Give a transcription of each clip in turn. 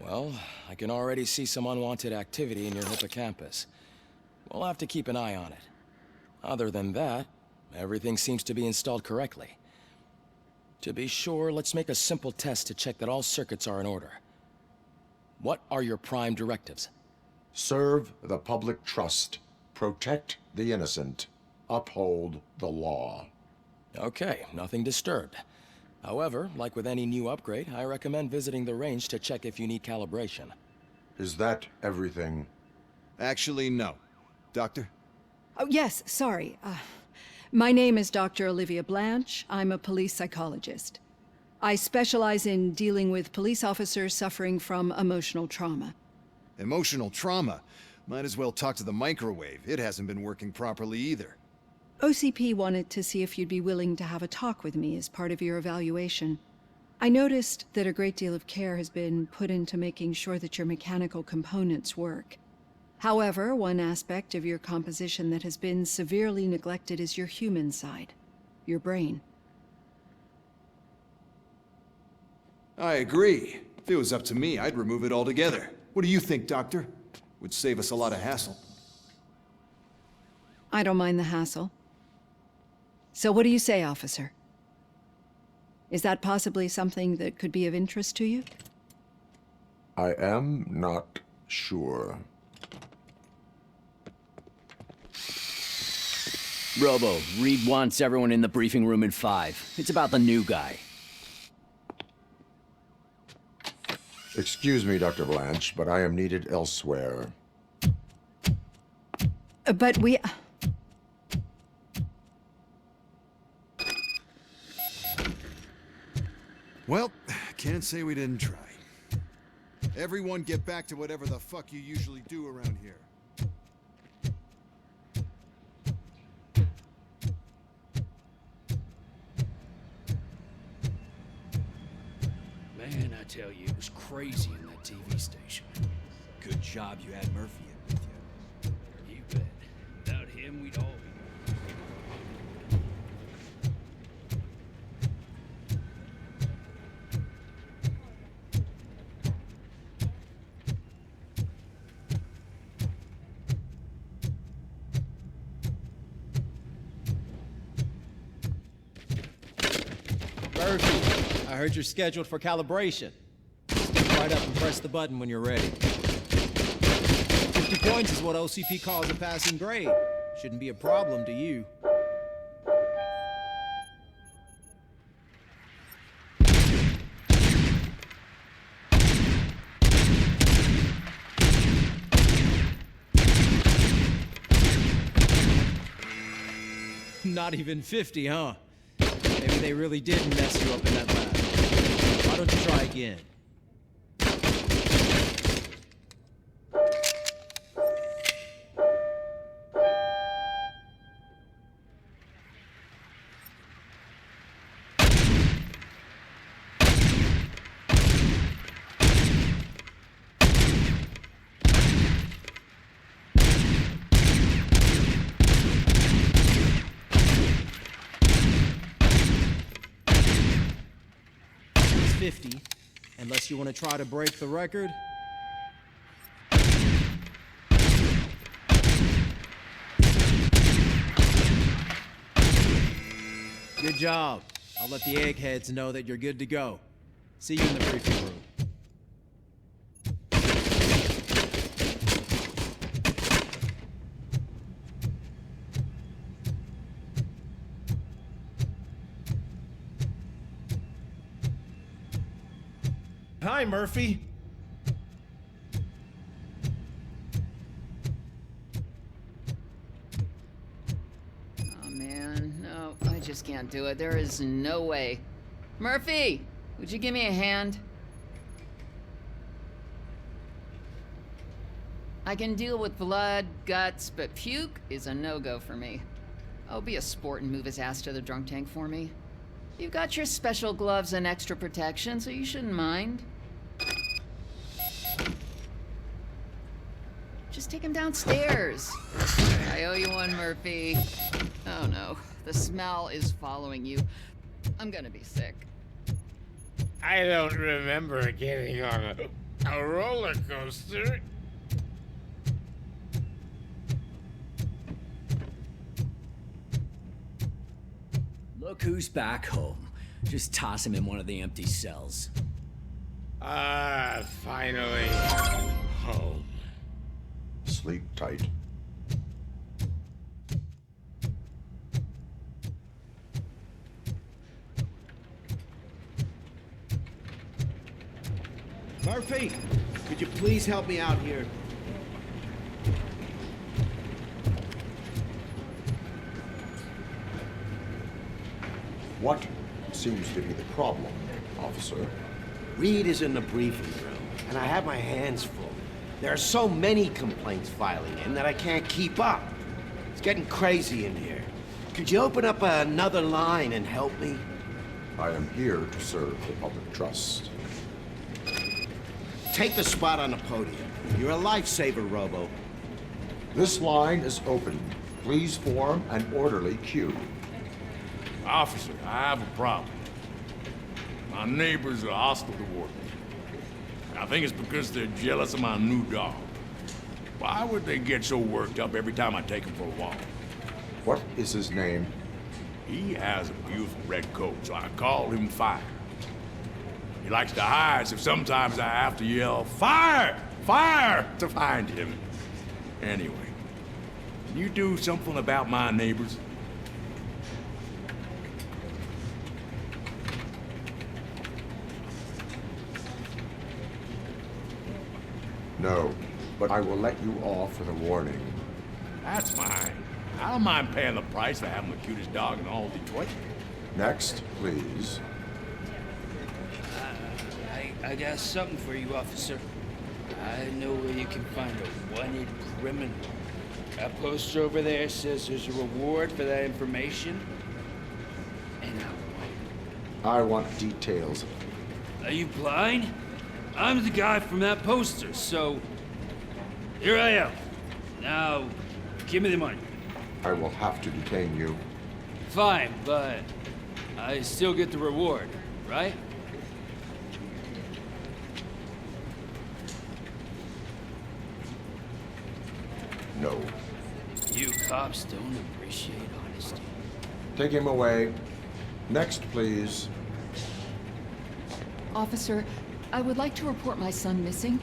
Well, I can already see some unwanted activity in your hippocampus. We'll have to keep an eye on it. Other than that, everything seems to be installed correctly. To be sure, let's make a simple test to check that all circuits are in order. What are your prime directives? Serve the public trust. Protect the innocent. Uphold the law. Okay, nothing disturbed. However, like with any new upgrade, I recommend visiting the range to check if you need calibration. Is that everything? Actually, no. Doctor? Oh, yes, sorry. My name is Dr. Olivia Blanche. I'm a police psychologist. I specialize in dealing with police officers suffering from emotional trauma. Emotional trauma? Might as well talk to the microwave. It hasn't been working properly either. OCP wanted to see if you'd be willing to have a talk with me as part of your evaluation. I noticed that a great deal of care has been put into making sure that your mechanical components work. However, one aspect of your composition that has been severely neglected is your human side, your brain. I agree. If it was up to me, I'd remove it altogether. What do you think, Doctor? Would save us a lot of hassle. I don't mind the hassle. So what do you say, officer? Is that possibly something that could be of interest to you? I am not sure. Robo, Reed wants everyone in the briefing room in 5. It's about the new guy. Excuse me, Dr. Blanche, but I am needed elsewhere. But we... Well, can't say we didn't try. Everyone get back to whatever the fuck you usually do around here. Man, I tell you, it was crazy in that TV station. Good job you had Murphy in with you. You bet. Without him, we'd all be... Murphy, I heard you're scheduled for calibration. Step right up and press the button when you're ready. 50 points is what OCP calls a passing grade. Shouldn't be a problem to you. Not even 50, huh? Maybe they really did mess you up in that lab. Why don't you try again? Unless you want to try to break the record. Good job. I'll let the eggheads know that you're good to go. See you in the briefing room. Hi, Murphy. Oh, man. No, I just can't do it. There is no way. Murphy! Would you give me a hand? I can deal with blood, guts, but puke is a no-go for me. Oh, be a sport and move his ass to the drunk tank for me. You've got your special gloves and extra protection, so you shouldn't mind. Just take him downstairs. I owe you one, Murphy. Oh no, the smell is following you. I'm gonna be sick. I don't remember getting on a A roller coaster? Look who's back home. Just toss him in one of the empty cells. Ah, finally. Home. Sleep tight. Murphy, could you please help me out here? What seems to be the problem, officer? Reed is in the briefing room, and I have my hands full. There are so many complaints filing in that I can't keep up. It's getting crazy in here. Could you open up another line and help me? I am here to serve the public trust. Take the spot on the podium. You're a lifesaver, Robo. This line is open. Please form an orderly queue. Officer, I have a problem. My neighbors are hostile toward me. I think it's because they're jealous of my new dog. Why would they get so worked up every time I take him for a walk? What is his name? He has a beautiful red coat, so I call him Fire. He likes to hide, so sometimes I have to yell, "Fire! Fire!" to find him. Anyway, can you do something about my neighbors? No, but I will let you off with a warning. That's fine. I don't mind paying the price for having the cutest dog in all of Detroit. Next, please. I got something for you, officer. I know where you can find a wanted criminal. That poster over there says there's a reward for that information. And I want details. are you blind? I'm the guy from that poster, so here I am. Now, give me the money. I will have to detain you. Fine, but I still get the reward, right? No. You cops don't appreciate honesty. Take him away. Next, please. Officer, I would like to report my son missing.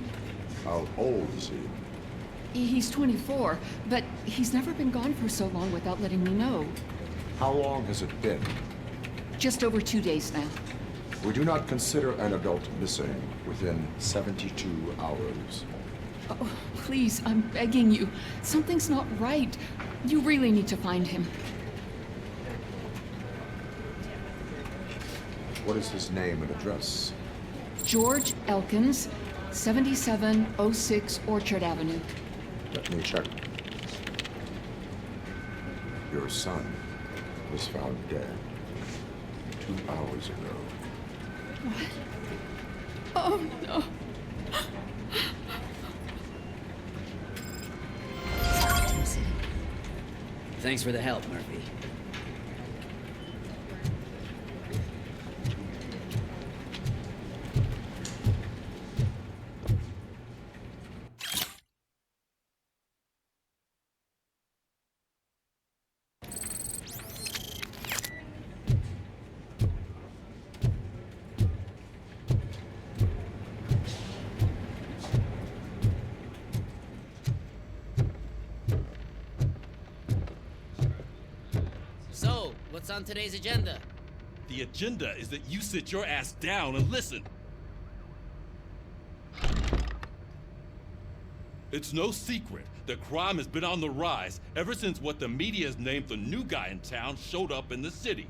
How old is he? He's 24, but he's never been gone for so long without letting me know. How long has it been? Just over 2 days now. We do not consider an adult missing within 72 hours. Oh, please, I'm begging you. Something's not right. You really need to find him. What is his name and address? George Elkins, 7706 Orchard Avenue. Let me check. Your son was found dead 2 hours ago. What? Oh, no. Thanks for the help, Murphy. So, what's on today's agenda? The agenda is that you sit your ass down and listen. It's no secret that crime has been on the rise ever since what the media has named the new guy in town showed up in the city.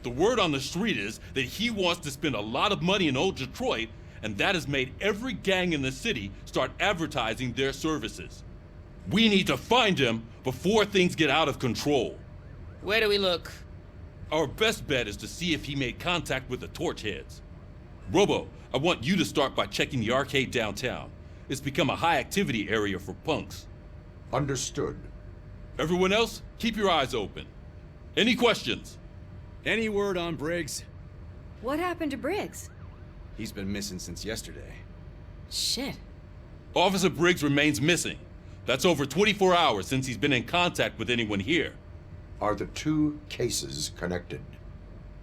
The word on the street is that he wants to spend a lot of money in old Detroit, and that has made every gang in the city start advertising their services. We need to find him before things get out of control. Where do we look? Our best bet is to see if he made contact with the torch heads. Robo, I want you to start by checking the arcade downtown. It's become a high-activity area for punks. Understood. Everyone else, keep your eyes open. Any questions? Any word on Briggs? What happened to Briggs? He's been missing since yesterday. Shit. Officer Briggs remains missing. That's over 24 hours since he's been in contact with anyone here. Are the two cases connected?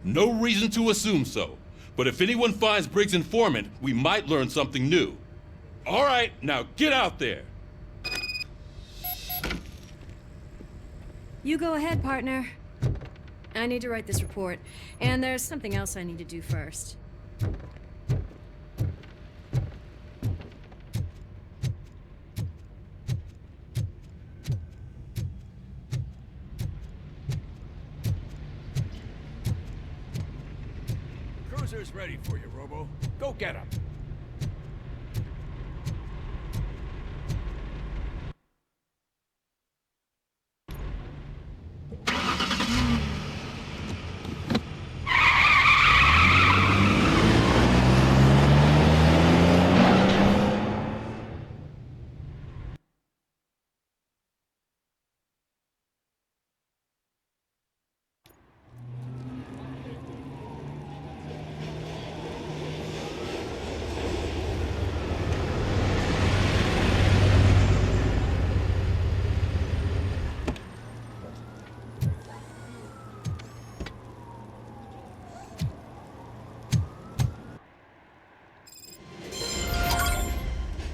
No reason to assume so. But if anyone finds Briggs' informant, we might learn something new. All right, now get out there. You go ahead, partner. I need to write this report, and there's something else I need to do first. Cruiser's ready for you, Robo. Go get him.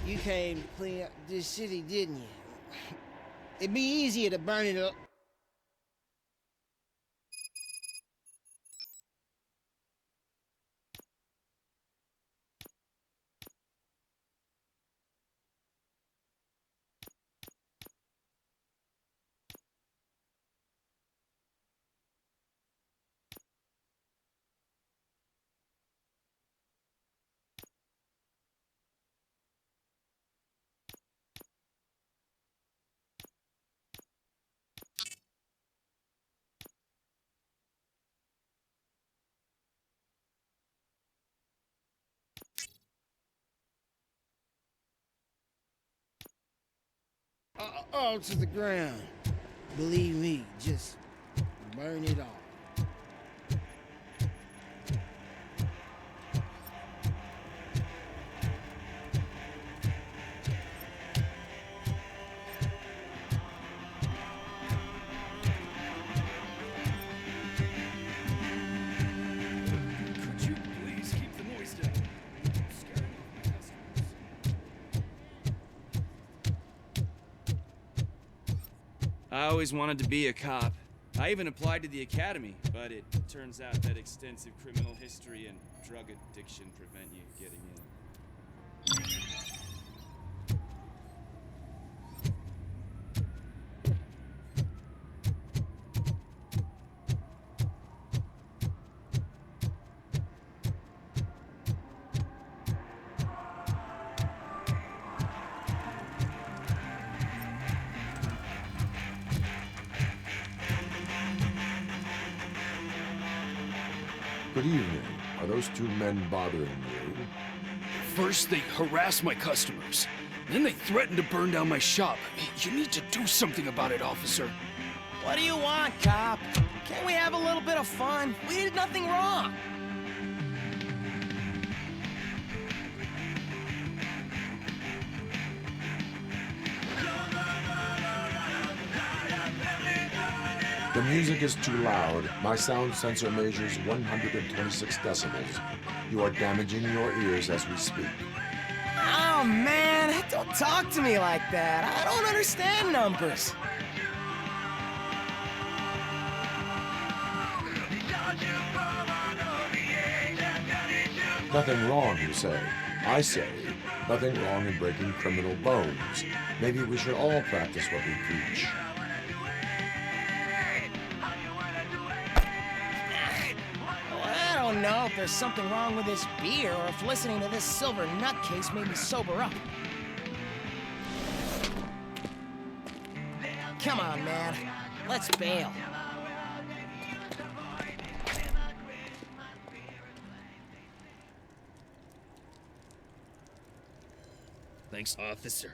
You came to clean up this city, didn't you? It'd be easier to burn it up. All to the ground. Believe me, just burn it all. Could you please keep the noise down? I'm scaring off my customers. I always wanted to be a cop. I even applied to the academy, but it turns out that extensive criminal history and drug addiction prevent you getting in. Good evening. Are those two men bothering you? First, they harass my customers. Then they threaten to burn down my shop. You need to do something about it, officer. What do you want, cop? Can't we have a little bit of fun? We did nothing wrong. The music is too loud. My sound sensor measures 126 decibels. You are damaging your ears as we speak. Oh, man, don't talk to me like that. I don't understand numbers. Nothing wrong, you say. I say, nothing wrong in breaking criminal bones. Maybe we should all practice what we preach. I don't know if there's something wrong with this beer or if listening to this silver nutcase made me sober up. Come on, man. Let's bail. Thanks, officer.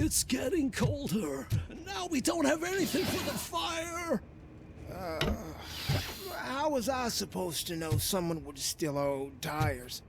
It's getting colder, and now we don't have anything for the fire! How was I supposed to know someone would steal our old tires?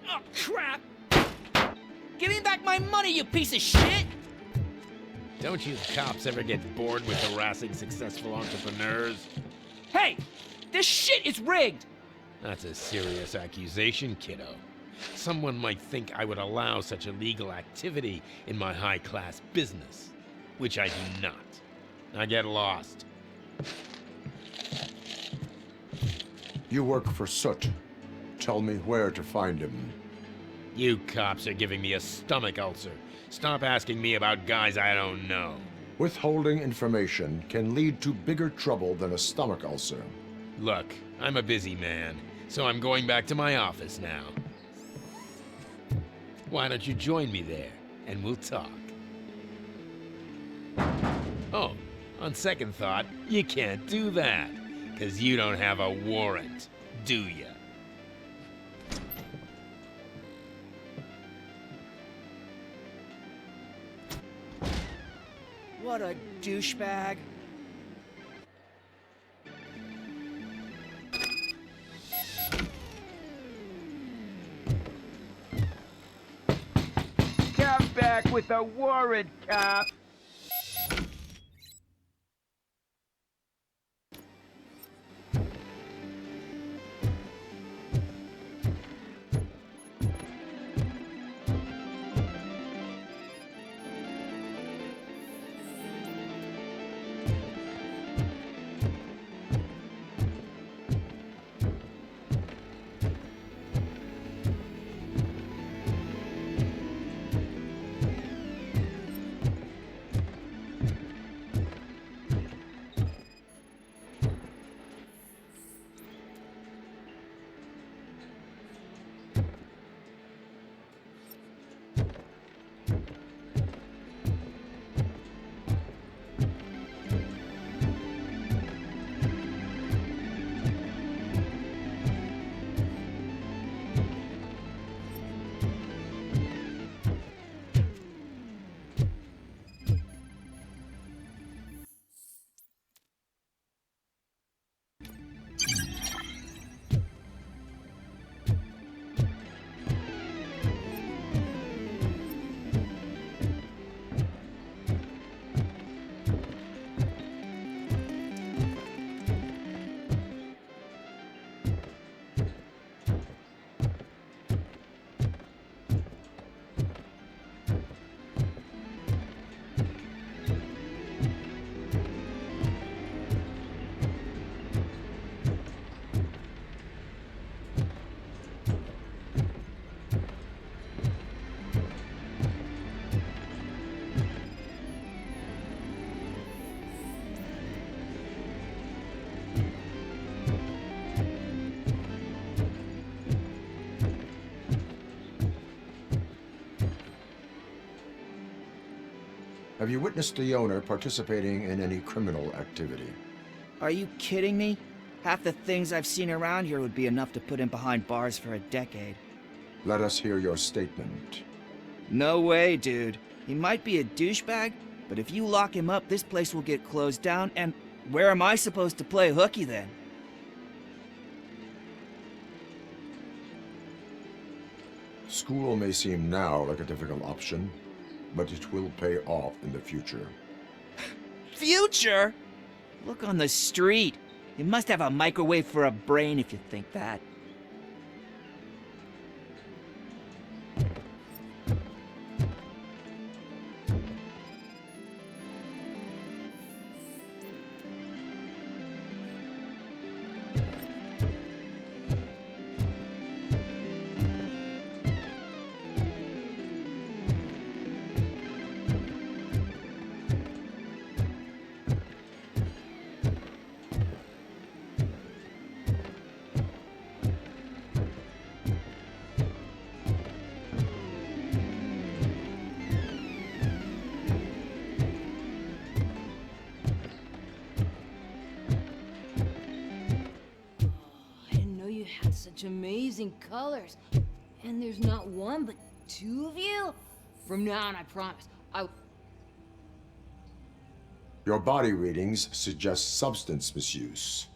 Oh, crap! Give me back my money, you piece of shit! Don't you cops ever get bored with harassing successful entrepreneurs? Hey! This shit is rigged! That's a serious accusation, kiddo. Someone might think I would allow such illegal activity in my high-class business, which I do not. Now get lost. You work for Soot. Tell me where to find him. You cops are giving me a stomach ulcer. Stop asking me about guys I don't know. Withholding information can lead to bigger trouble than a stomach ulcer. Look, I'm a busy man, so I'm going back to my office now. Why don't you join me there, and we'll talk. Oh, on second thought, you can't do that, 'cause you don't have a warrant, do ya? What a douchebag. Come back with a warrant, cop! Have you witnessed the owner participating in any criminal activity? Are you kidding me? Half the things I've seen around here would be enough to put him behind bars for a decade. Let us hear your statement. No way, dude. He might be a douchebag, but if you lock him up, this place will get closed down, and where am I supposed to play hooky then? School may seem now like a difficult option, but it will pay off in the future. Future? Look on the street. You must have a microwave for a brain if you think that. such amazing colors. And there's not one, but two of you? From now on, I promise, Your body readings suggest substance misuse.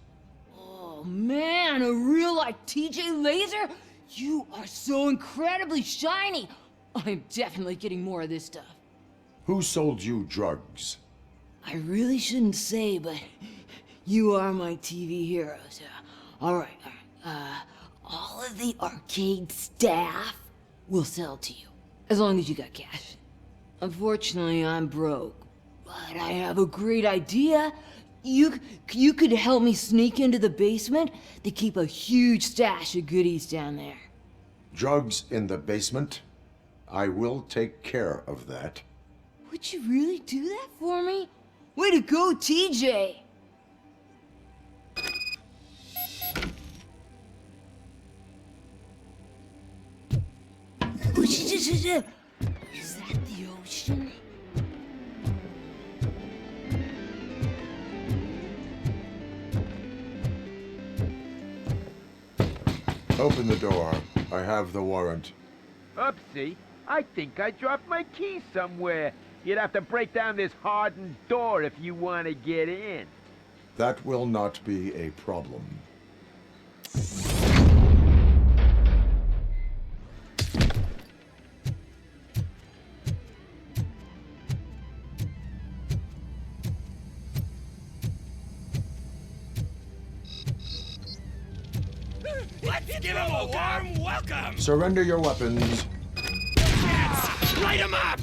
Oh man, a real-life TJ Laser? You are so incredibly shiny! I'm definitely getting more of this stuff. Who sold you drugs? I really shouldn't say, but you are my TV heroes. Alright. All of the arcade staff will sell to you, as long as you got cash. Unfortunately, I'm broke, but I have a great idea. You could help me sneak into the basement. They keep a huge stash of goodies down there. Drugs in the basement? I will take care of that. Would you really do that for me? Way to go, TJ! Is that the ocean? Open the door. I have the warrant. Oopsie. I think I dropped my key somewhere. You'd have to break down this hardened door if you want to get in. That will not be a problem. Let's give him a warm welcome! Surrender your weapons. Light him up!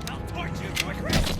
I'll torch you to a crisp!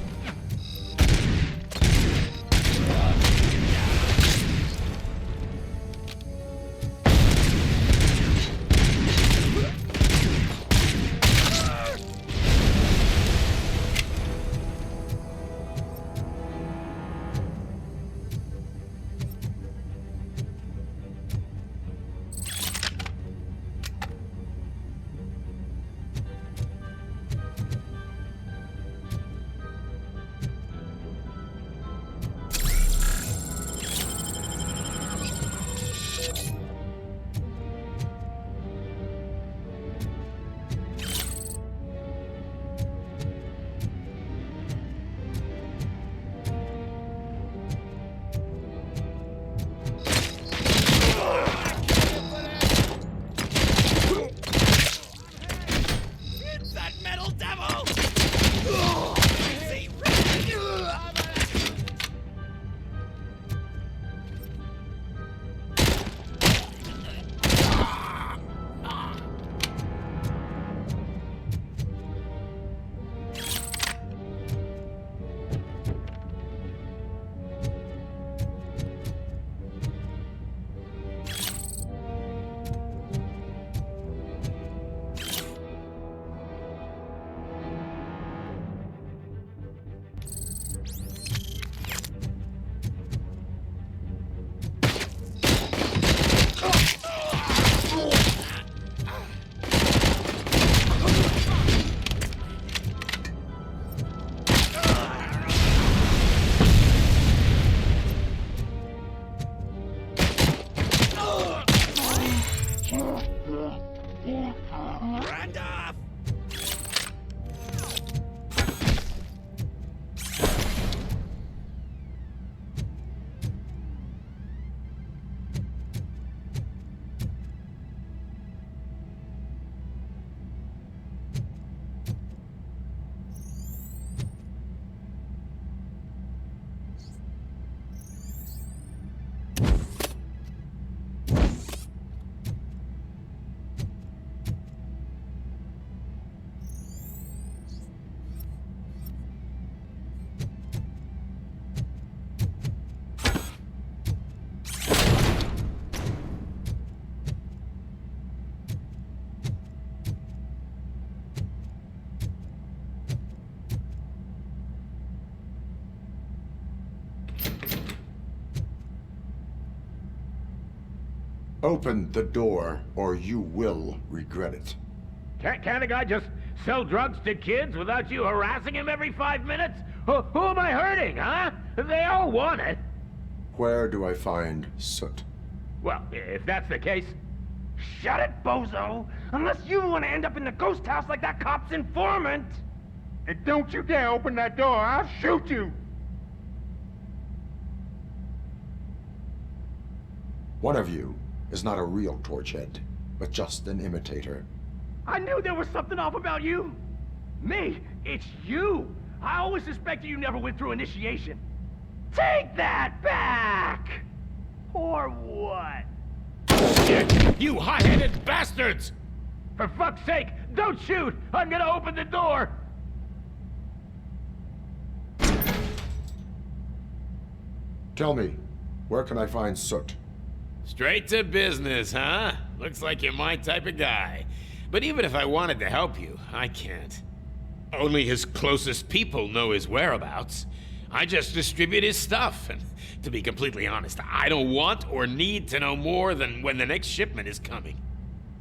Open the door, or you will regret it. Can't a guy just Sell drugs to kids without you harassing him every 5 minutes? Who am I hurting, huh? They all want it. Where do I find Soot? Well, if that's the case... Shut it, bozo! Unless you want to end up in the ghost house like that cop's informant! And don't you dare open that door, I'll shoot you! One of you is not a real Torchhead, but just an imitator. I knew there was something off about you! Me? It's you! I always suspected you never went through initiation. Take that back! Or what? Shit! You high-headed bastards! For fuck's sake, don't shoot! I'm gonna open the door! Tell me, where can I find Soot? Straight to business, huh? Looks like you're my type of guy. But even if I wanted to help you, I can't. Only his closest people know his whereabouts. I just distribute his stuff, and to be completely honest, I don't want or need to know more than when the next shipment is coming.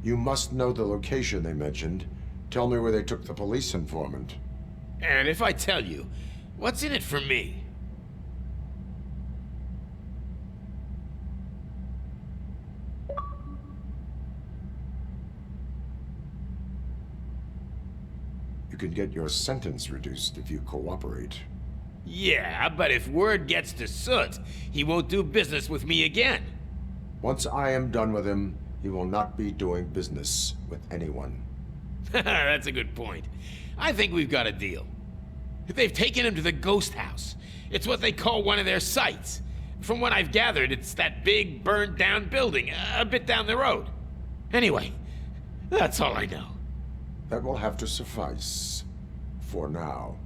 You must know the location they mentioned. Tell me where they took the police informant. And if I tell you, what's in it for me? You can get your sentence reduced if you cooperate. Yeah, but if word gets to Soot, he won't do business with me again. Once I am done with him, he will not be doing business with anyone. That's a good point. I think we've got a deal. They've taken him to the ghost house. It's what they call one of their sites. From what I've gathered, it's that big, burned-down building a bit down the road. Anyway, that's all I know. That will have to suffice. For now.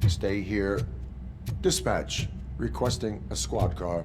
Stay here. Dispatch. Requesting a squad car.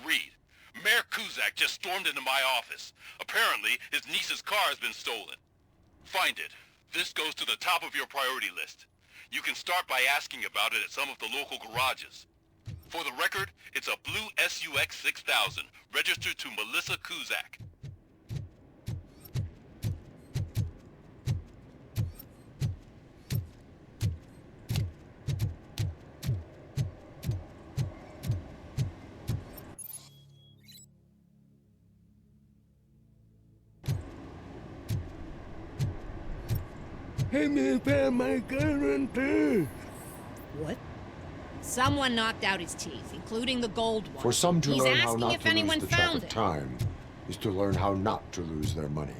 read. Mayor Kuzak just stormed into my office. Apparently, his niece's car has been stolen. Find it. This goes to the top of your priority list. You can start by asking about it at some of the local garages. For the record, it's a blue SUX 6000, registered to Melissa Kuzak. Hey, me found my guarantee. What? Someone knocked out his teeth, including the gold one. For some to He's learn how asking not if to anyone lose the track found of it. time is to learn how not to lose their money.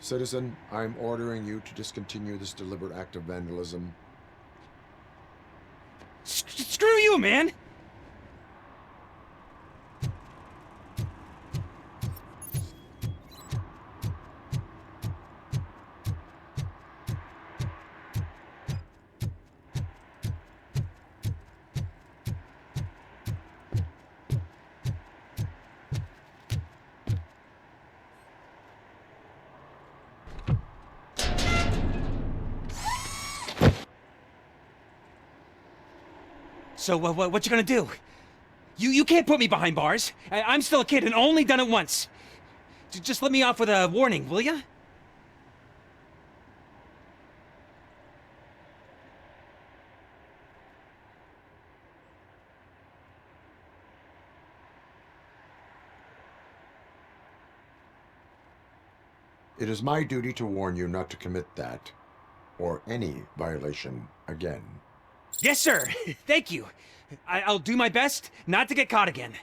Citizen, I'm ordering you to discontinue this deliberate act of vandalism. Screw you, man! So, what you gonna do? You can't put me behind bars. I'm still a kid and only done it once. Just let me off with a warning, will ya? It is my duty to warn you not to commit that, or any violation, again. Yes, sir. Thank you. I'll do my best not to get caught again.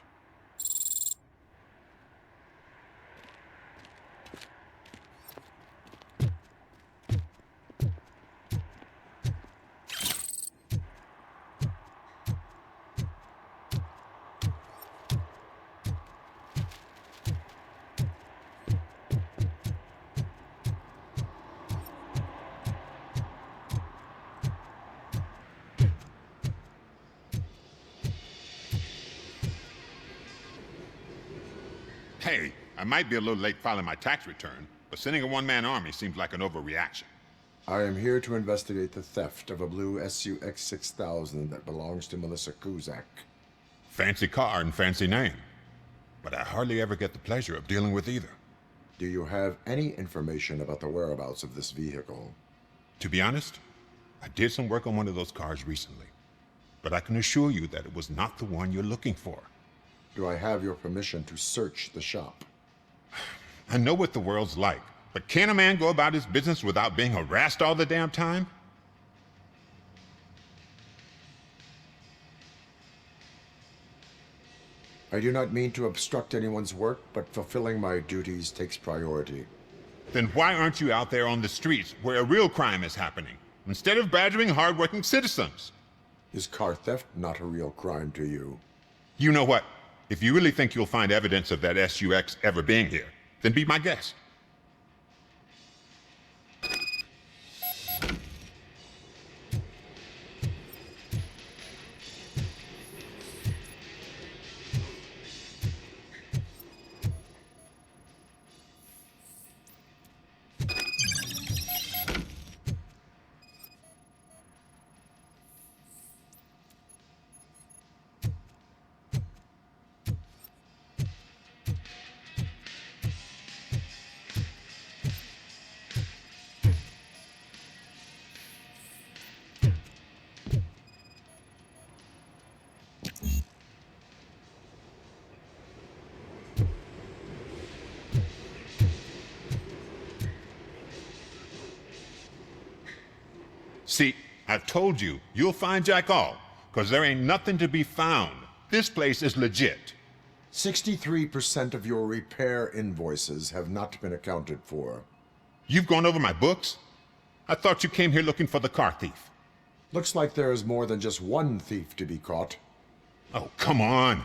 Hey, I might be a little late filing my tax return, but sending a one-man army seems like an overreaction. I am here to investigate the theft of a blue SUX 6000 that belongs to Melissa Kuzak. Fancy car and fancy name, but I hardly ever get the pleasure of dealing with either. Do you have any information about the whereabouts of this vehicle? To be honest, I did some work on one of those cars recently, but I can assure you that it was not the one you're looking for. Do I have your permission to search the shop? I know what the world's like, but can a man go about his business without being harassed all the damn time? I do not mean to obstruct anyone's work, but fulfilling my duties takes priority. Then why aren't you out there on the streets where a real crime is happening, instead of badgering hardworking citizens? Is car theft not a real crime to you? You know what? If you really think you'll find evidence of that SUX ever being here, then be my guest. See, I've told you, you'll find Jack all, because there ain't nothing to be found. This place is legit. 63% of your repair invoices have not been accounted for. You've gone over my books? I thought you came here looking for the car thief. Looks like there is more than just one thief to be caught. Oh, come on.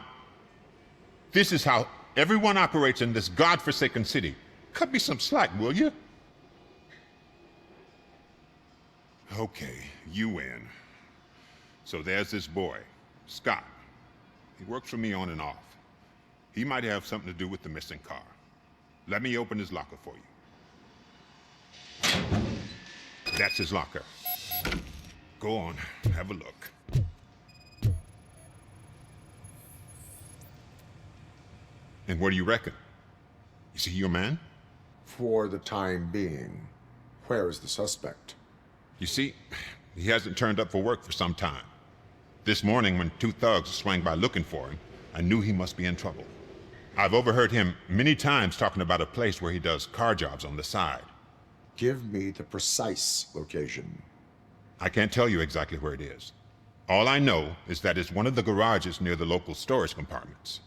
This is how everyone operates in this godforsaken city. Cut me some slack, will you? Okay, you win. So there's this boy, Scott. He works for me on and off. He might have something to do with the missing car. Let me open his locker for you. That's his locker. Go on, have a look. And what do you reckon? Is he your man? For the time being. Where is the suspect? You see, he hasn't turned up for work for some time. This morning, when two thugs swang by looking for him, I knew he must be in trouble. I've overheard him many times talking about a place where he does car jobs on the side. Give me the precise location. I can't tell you exactly where it is. All I know is that it's one of the garages near the local storage compartments.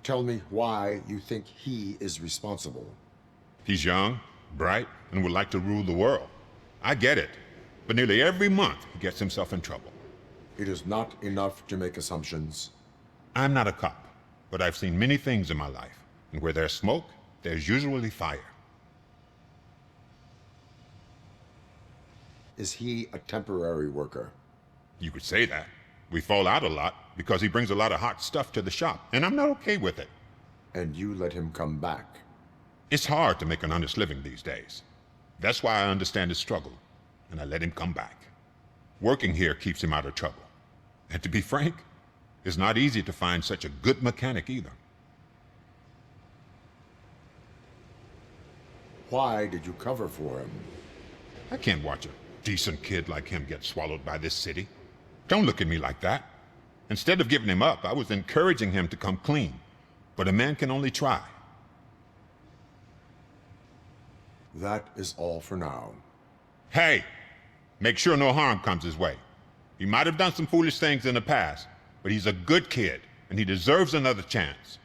Tell me why you think he is responsible. He's young, bright, and would like to rule the world. I get it. But nearly every month, he gets himself in trouble. It is not enough to make assumptions. I'm not a cop, but I've seen many things in my life. And where there's smoke, there's usually fire. Is he a temporary worker? You could say that. We fall out a lot because he brings a lot of hot stuff to the shop, and I'm not okay with it. And you let him come back? It's hard to make an honest living these days. That's why I understand his struggle, and I let him come back. Working here keeps him out of trouble. And to be frank, it's not easy to find such a good mechanic either. Why did you cover for him? I can't watch a decent kid like him get swallowed by this city. Don't look at me like that. Instead of giving him up, I was encouraging him to come clean. But a man can only try. That is all for now. Hey! Make sure no harm comes his way. He might have done some foolish things in the past, but he's a good kid, and he deserves another chance.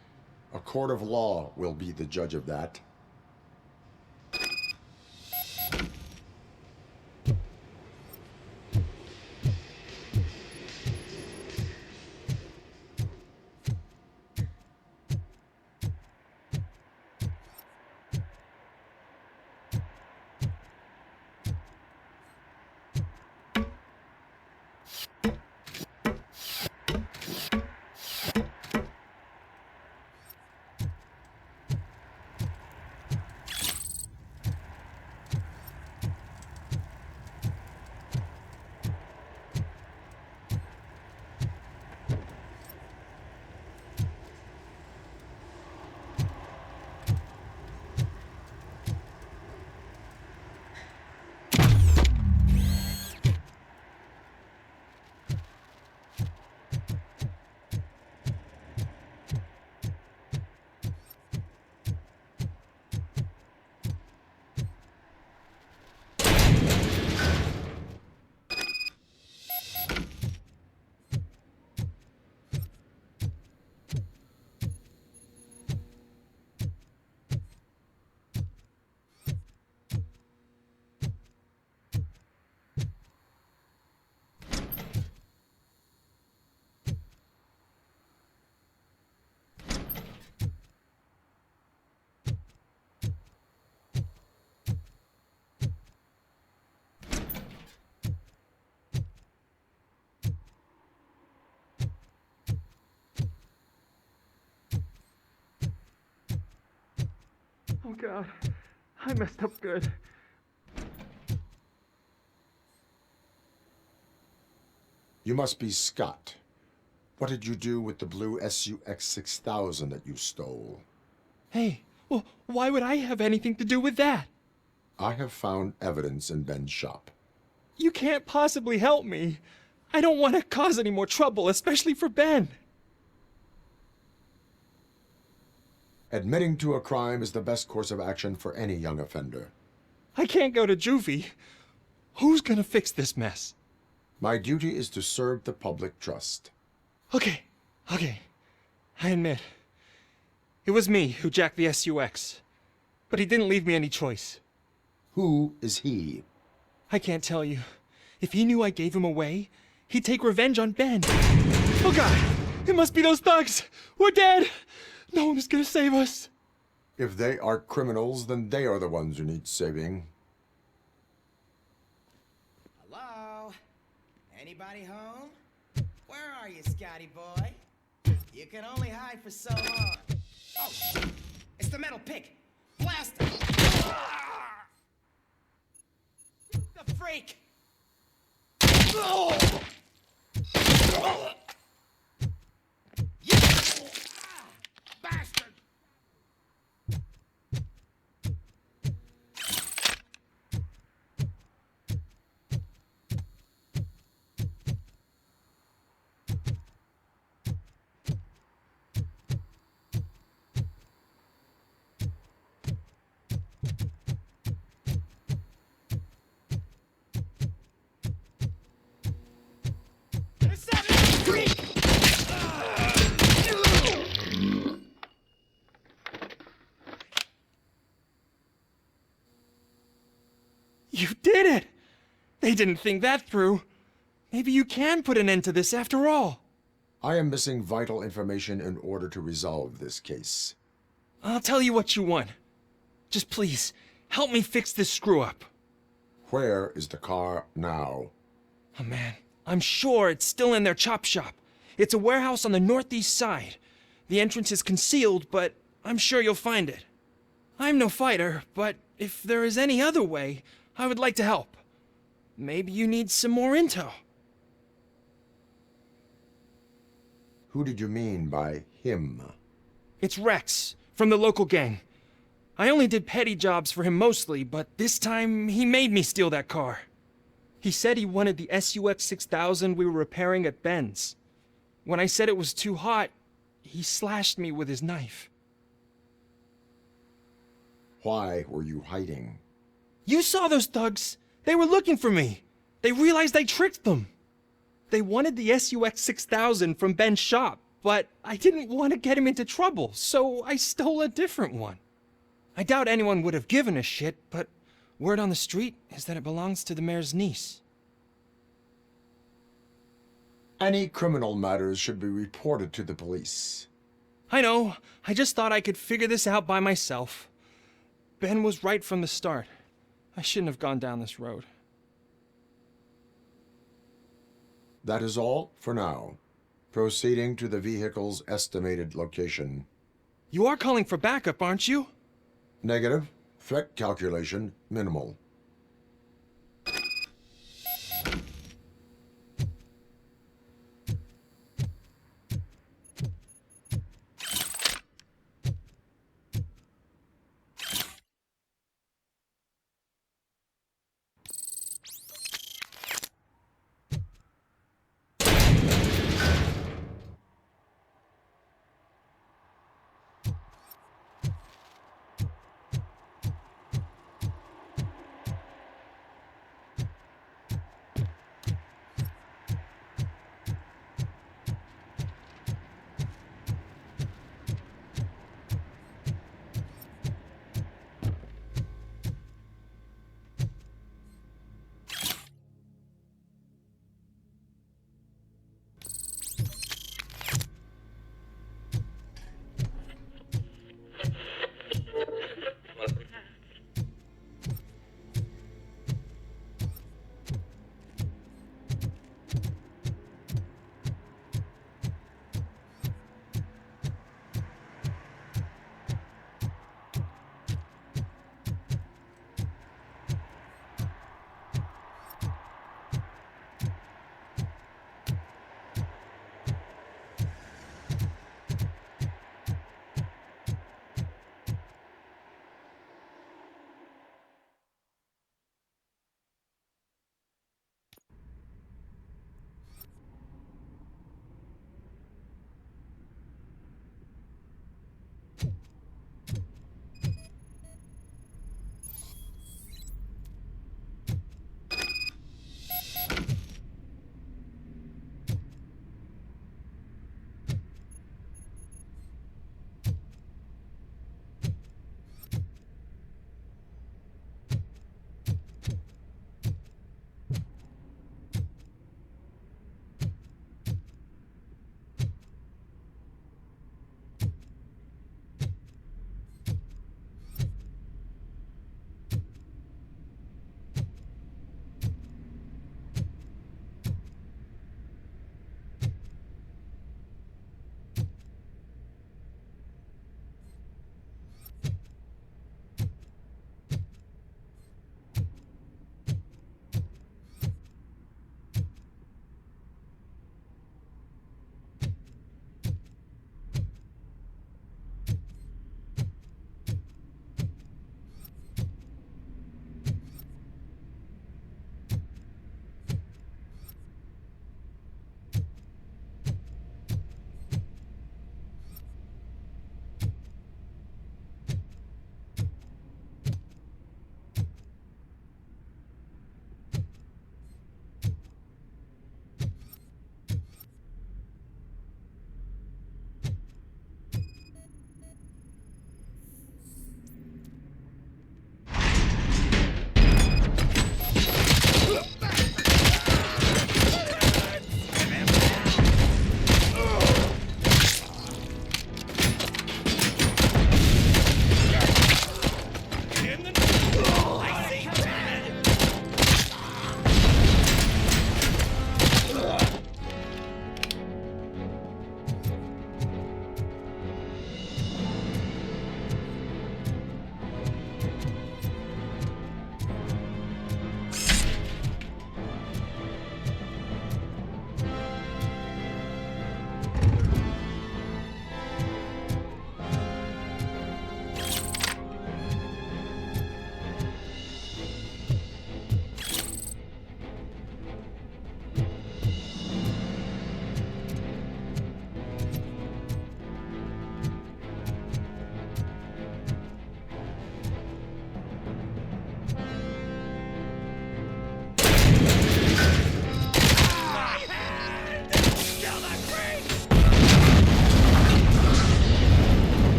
A court of law will be the judge of that. Oh God, I messed up good. You must be Scott. What did you do with the blue SUX 6000 that you stole? Hey, well, why would I have anything to do with that? I have found evidence in Ben's shop. You can't possibly help me. I don't want to cause any more trouble, especially for Ben. Admitting to a crime is the best course of action for any young offender. I can't go to juvie. Who's gonna fix this mess? My duty is to serve the public trust. Okay. I admit. It was me who jacked the SUX. But he didn't leave me any choice. Who is he? I can't tell you. If he knew I gave him away, he'd take revenge on Ben. Oh God! It must be those thugs! We're dead! No one is gonna save us. If they are criminals, then they are the ones who need saving. Hello? Anybody home? Where are you, Scotty boy? You can only hide for so long. Oh, shit! It's the metal pig! Blast him! The freak! Bastard! You did it! They didn't think that through. Maybe you can put an end to this after all. I am missing vital information in order to resolve this case. I'll tell you what you want. Just please, help me fix this screw-up. Where is the car now? Oh man, I'm sure it's still in their chop shop. It's a warehouse on the northeast side. The entrance is concealed, but I'm sure you'll find it. I'm no fighter, but if there is any other way, I would like to help. Maybe you need some more intel. Who did you mean by him? It's Rex, from the local gang. I only did petty jobs for him mostly, but this time he made me steal that car. He said he wanted the SUX 6000 we were repairing at Ben's. When I said it was too hot, he slashed me with his knife. Why were you hiding? You saw those thugs. They were looking for me. They realized I tricked them. They wanted the SUX 6000 from Ben's shop, but I didn't want to get him into trouble, so I stole a different one. I doubt anyone would have given a shit, but word on the street is that it belongs to the mayor's niece. Any criminal matters should be reported to the police. I know. I just thought I could figure this out by myself. Ben was right from the start. I shouldn't have gone down this road. That is all for now. Proceeding to the vehicle's estimated location. You are calling for backup, aren't you? Negative. Threat calculation minimal.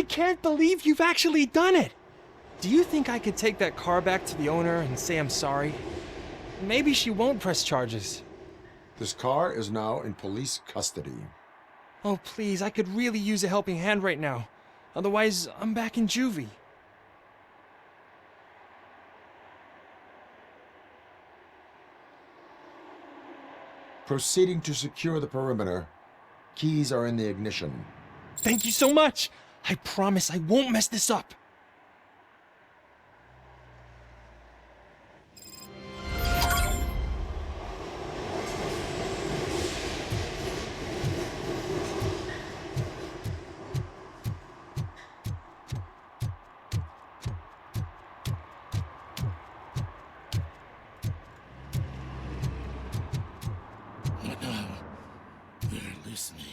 I can't believe you've actually done it! Do you think I could take that car back to the owner and say I'm sorry? Maybe she won't press charges. This car is now in police custody. Oh, please, I could really use a helping hand right now. Otherwise, I'm back in juvie. Proceeding to secure the perimeter. Keys are in the ignition. Thank you so much! I promise I won't mess this up. They're listening.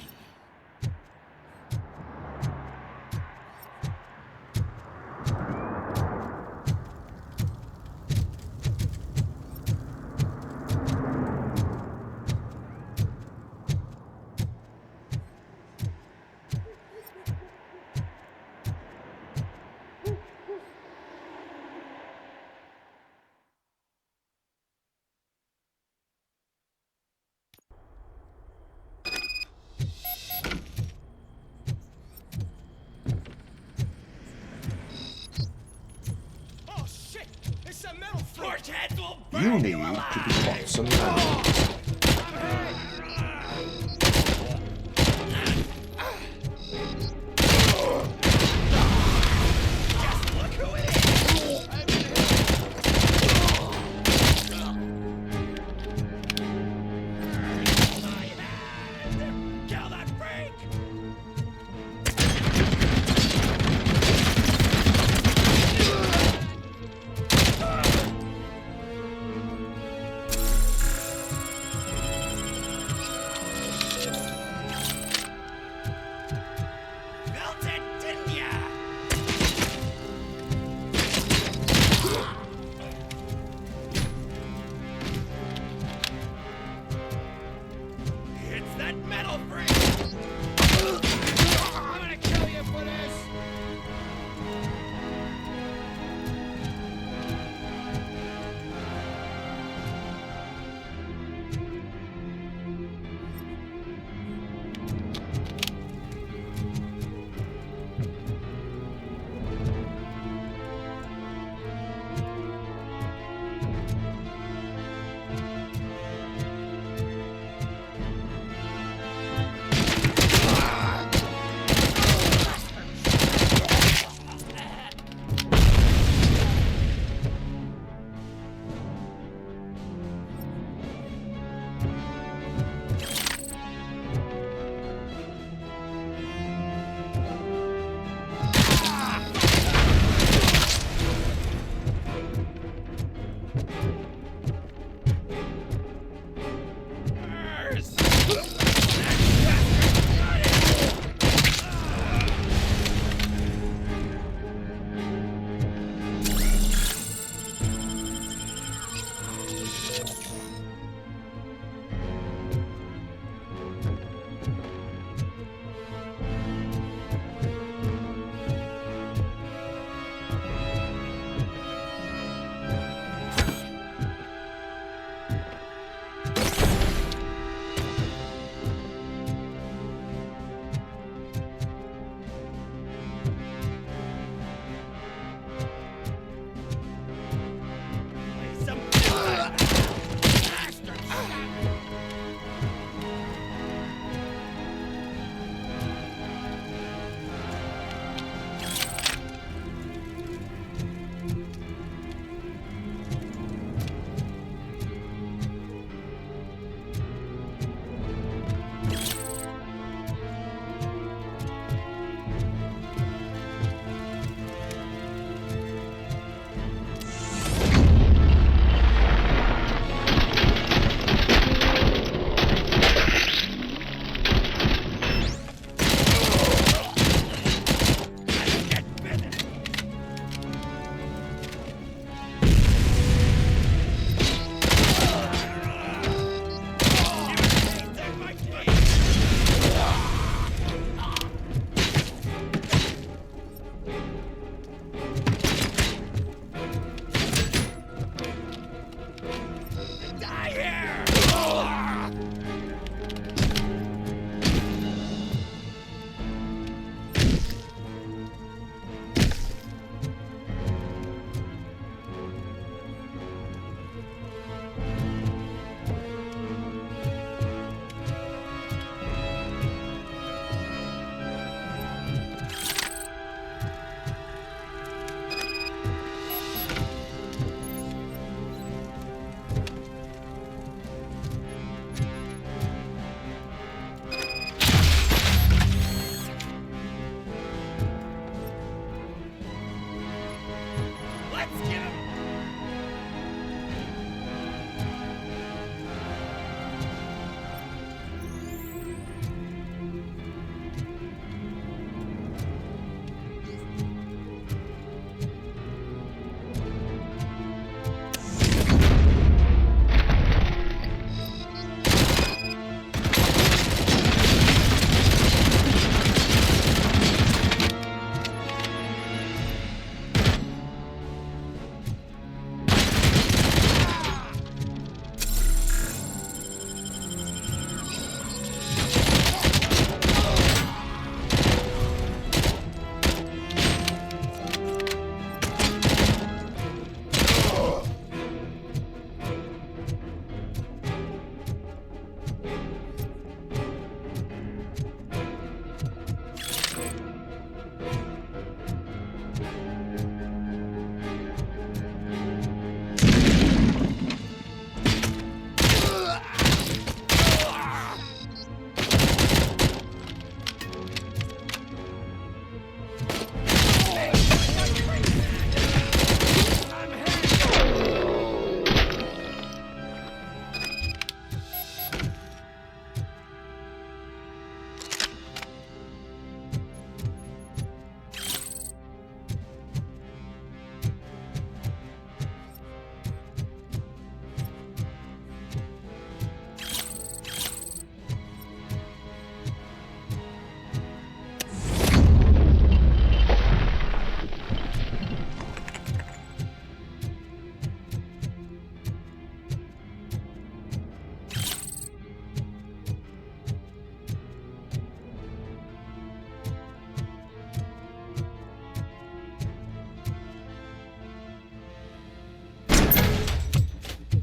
You need to be taught some manners.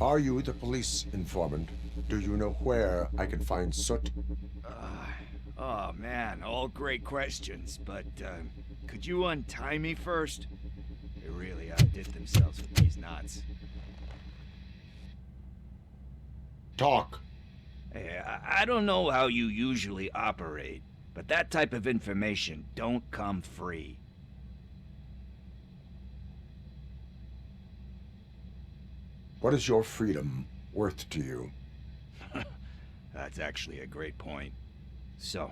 Are you the police informant? Do you know where I can find Soot? Oh man, all great questions, but could you untie me first? They really outdid themselves with these knots. Talk. Hey, I don't know how you usually operate, but that type of information don't come free. What is your freedom worth to you? That's actually a great point. So,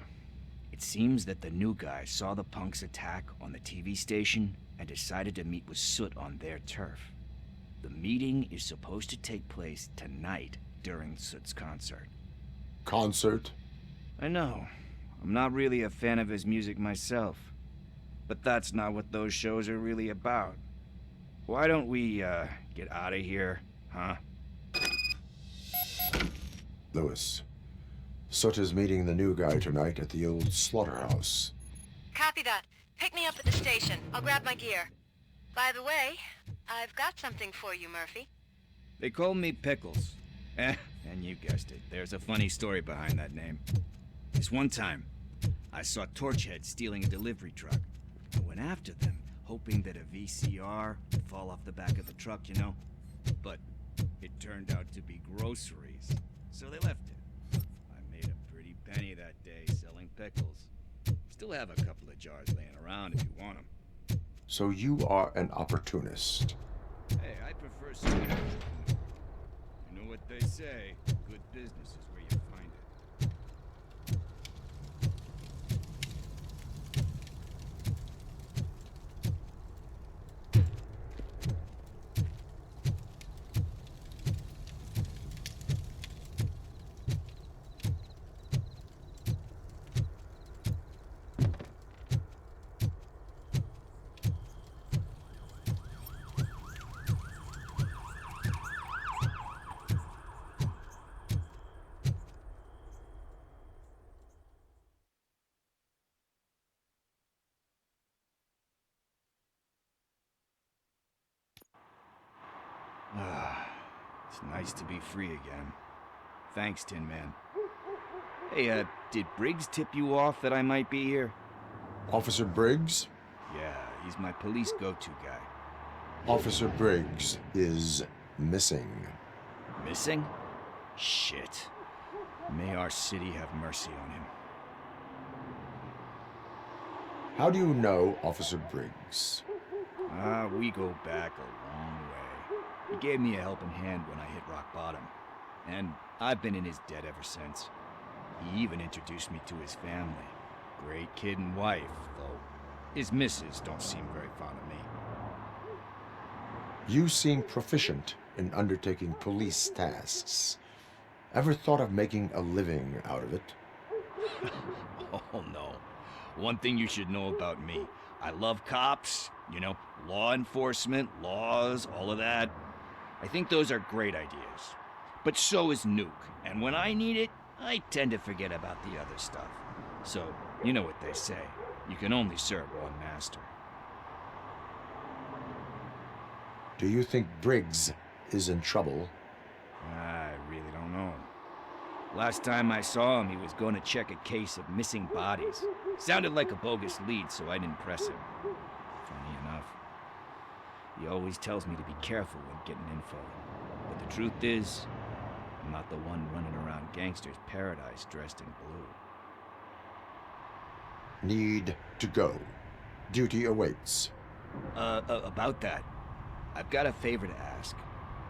it seems that the new guy saw the punks' attack on the TV station and decided to meet with Soot on their turf. The meeting is supposed to take place tonight during Soot's concert. Concert? I know. I'm not really a fan of his music myself. But that's not what those shows are really about. Why don't we, get out of here, huh? Lewis. Soot is meeting the new guy tonight at the old Slaughterhouse. Copy that. Pick me up at the station. I'll grab my gear. By the way, I've got something for you, Murphy. They call me Pickles. And you guessed it, there's a funny story behind that name. This one time, I saw Torchhead stealing a delivery truck. I went after them, hoping that a VCR would fall off the back of the truck, you know? But it turned out to be groceries, so they left it. I made a pretty penny that day selling pickles. Still have a couple of jars laying around if you want them. So you are an opportunist. Hey, I prefer sweet. You know what they say, good business is where you find it. It's nice to be free again. Thanks, Tin Man. Hey, did Briggs tip you off that I might be here? Officer Briggs? Yeah, he's my police go-to guy. Officer Briggs is missing. Missing? Shit. May our city have mercy on him. How do you know Officer Briggs? We go back a long way. He gave me a helping hand when I hit rock bottom. And I've been in his debt ever since. He even introduced me to his family. Great kid and wife, though his missus don't seem very fond of me. You seem proficient in undertaking police tasks. Ever thought of making a living out of it? Oh no. One thing you should know about me. I love cops, you know, law enforcement, laws, all of that. I think those are great ideas. But so is Nuke, and when I need it, I tend to forget about the other stuff. So, you know what they say. You can only serve one master. Do you think Briggs is in trouble? I really don't know. Last time I saw him, he was going to check a case of missing bodies. Sounded like a bogus lead, so I didn't press him. Funny enough. He always tells me to be careful when getting info. But the truth is, I'm not the one running around gangster's paradise dressed in blue. Need to go. Duty awaits. About that, I've got a favor to ask.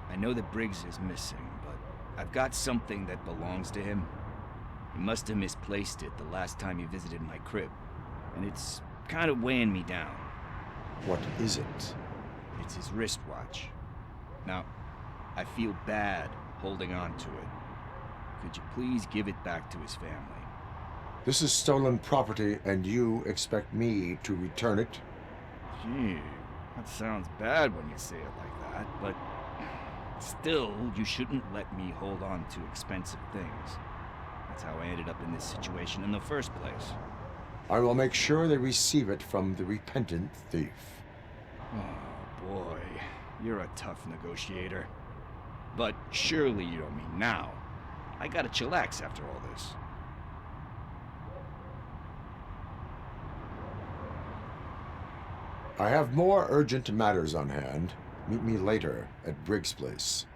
I know that Briggs is missing, but I've got something that belongs to him. He must have misplaced it the last time he visited my crib, and it's kind of weighing me down. What is it? It's his wristwatch. Now, I feel bad holding on to it. Could you please give it back to his family? This is stolen property, and you expect me to return it? Gee, that sounds bad when you say it like that, but still, you shouldn't let me hold on to expensive things. That's how I ended up in this situation in the first place. I will make sure they receive it from the repentant thief. Oh boy, you're a tough negotiator. But surely you don't mean now. I gotta chillax after all this. I have more urgent matters on hand. Meet me later at Briggs' place.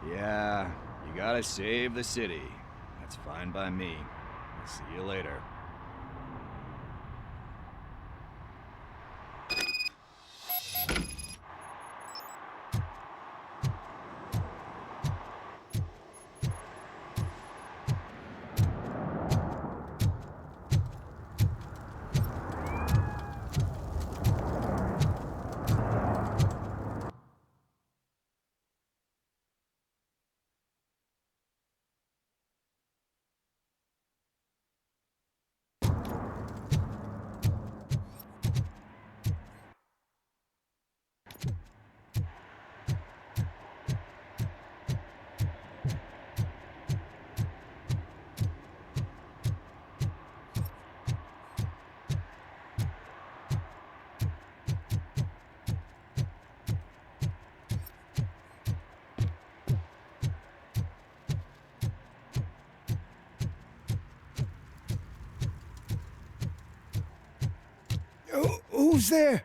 Yeah, you gotta save the city. That's fine by me. I'll see you later. Who's there?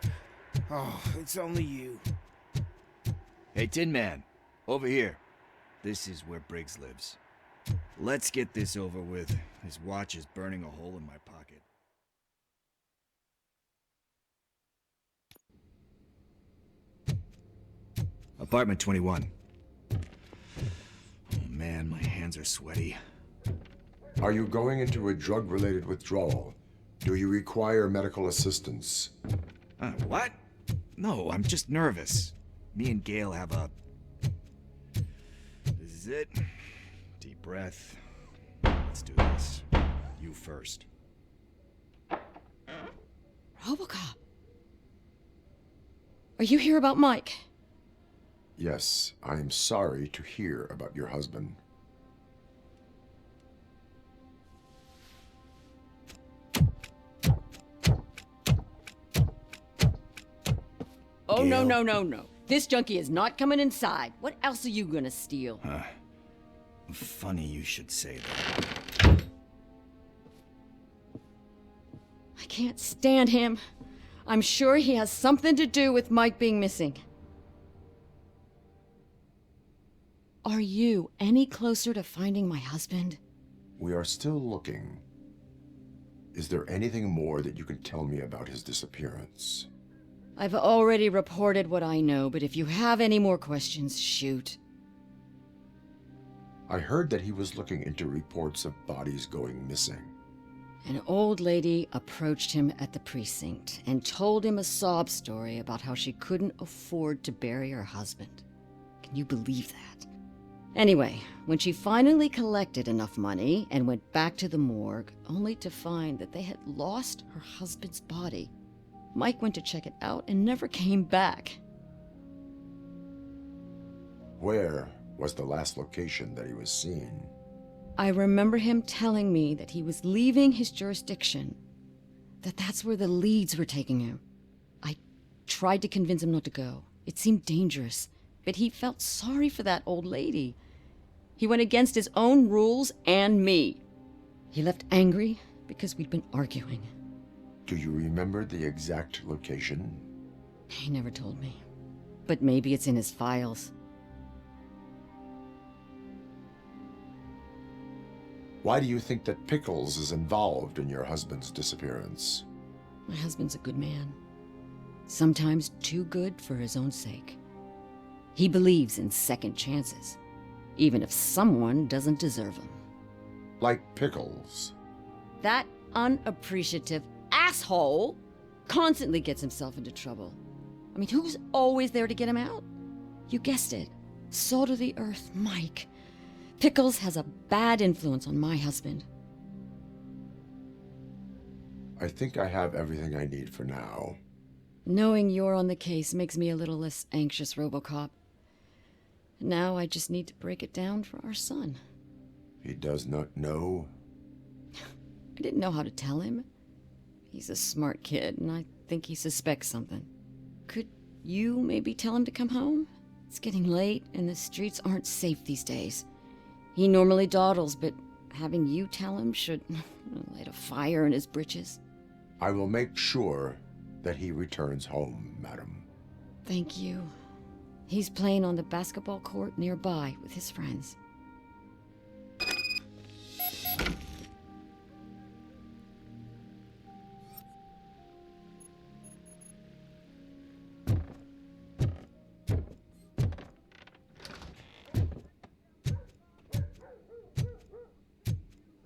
Oh, it's only you. Hey, Tin Man, over here. This is where Briggs lives. Let's get this over with. His watch is burning a hole in my pocket. Apartment 21. Oh man, my hands are sweaty. Are you going into a drug-related withdrawal? Do you require medical assistance? What? No, I'm just nervous. Me and Gail have a... This is it. Deep breath. Let's do this. You first. Robocop. Are you here about Mike? Yes, I am sorry to hear about your husband. Oh, no, no, no, no. This junkie is not coming inside. What else are you gonna steal? Funny you should say that. I can't stand him. I'm sure he has something to do with Mike being missing. Are you any closer to finding my husband? We are still looking. Is there anything more that you can tell me about his disappearance? I've already reported what I know, but if you have any more questions, shoot. I heard that he was looking into reports of bodies going missing. An old lady approached him at the precinct and told him a sob story about how she couldn't afford to bury her husband. Can you believe that? Anyway, when she finally collected enough money and went back to the morgue, only to find that they had lost her husband's body, Mike went to check it out and never came back. Where was the last location that he was seen? I remember him telling me that he was leaving his jurisdiction, that's where the leads were taking him. I tried to convince him not to go. It seemed dangerous, but he felt sorry for that old lady. He went against his own rules and me. He left angry because we'd been arguing. Do you remember the exact location? He never told me, but maybe it's in his files. Why do you think that Pickles is involved in your husband's disappearance? My husband's a good man. Sometimes too good for his own sake. He believes in second chances, even if someone doesn't deserve them. Like Pickles. That unappreciative asshole constantly gets himself into trouble. I mean, who's always there to get him out? You guessed it. Salt of the earth, Mike. Pickles has a bad influence on my husband. I think I have everything I need for now. Knowing you're on the case makes me a little less anxious, Robocop. Now I just need to break it down for our son. He does not know? I didn't know how to tell him. He's a smart kid, and I think he suspects something. Could you maybe tell him to come home? It's getting late, and the streets aren't safe these days. He normally dawdles, but having you tell him should light a fire in his britches. I will make sure that he returns home, madam. Thank you. He's playing on the basketball court nearby with his friends.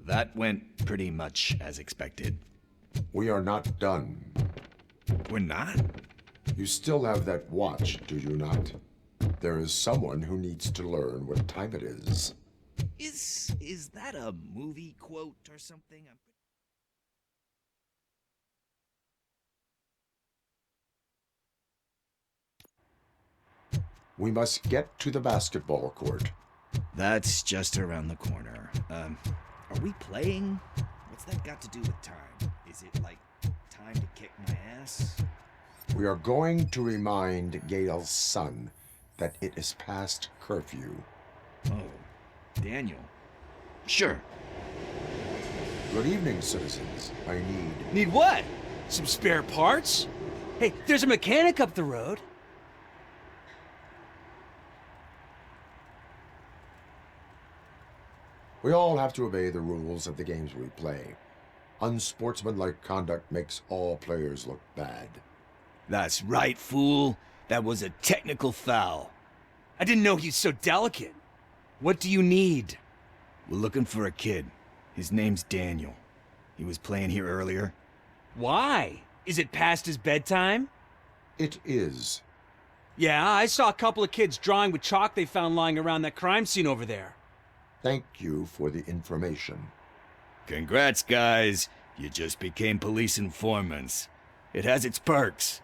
That went pretty much as expected. We are not done. We're not? You still have that watch, do you not? There is someone who needs to learn what time it is. Is that a movie quote or something? We must get to the basketball court. That's just around the corner. Are we playing? What's that got to do with time? Is it like time to kick my ass? We are going to remind Gale's son that it is past curfew. Oh, Daniel. Sure. Good evening, citizens. I Need what? Some spare parts? Hey, there's a mechanic up the road. We all have to obey the rules of the games we play. Unsportsmanlike conduct makes all players look bad. That's right, fool. That was a technical foul. I didn't know he's so delicate. What do you need? We're looking for a kid. His name's Daniel. He was playing here earlier. Why? Is it past his bedtime? It is. Yeah, I saw a couple of kids drawing with chalk they found lying around that crime scene over there. Thank you for the information. Congrats, guys. You just became police informants. It has its perks.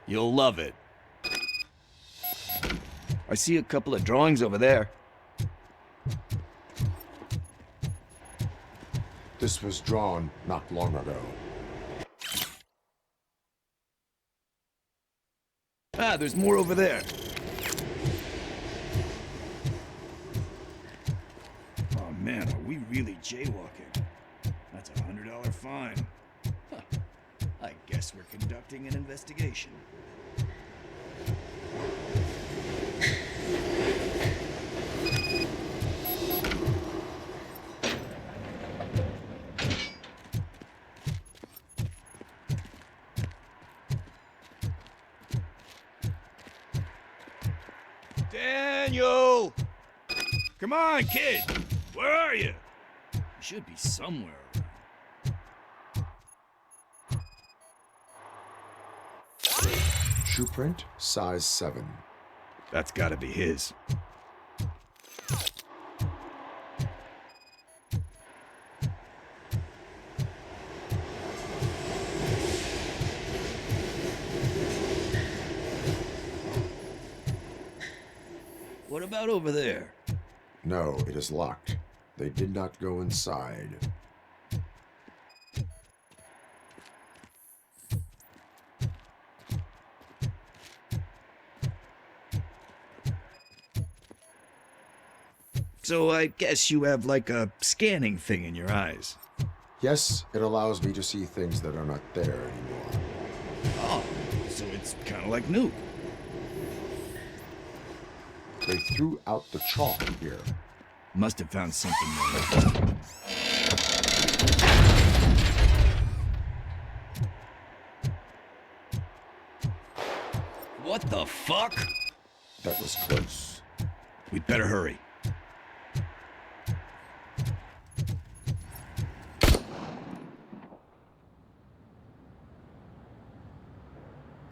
You'll love it. I see a couple of drawings over there. This was drawn not long ago. Ah, there's more over there. Oh man, are we really jaywalking? That's a $100 fine. Huh. I guess we're conducting an investigation. Daniel! Come on, kid! Where are you? You should be somewhere around. Shoe print, size 7. That's gotta be his. What about over there? No, it is locked. They did not go inside. So I guess you have like a scanning thing in your eyes. Yes, it allows me to see things that are not there anymore. Oh, so it's kind of like new. They threw out the chalk here. Must have found something there. What the fuck? That was close. We'd better hurry.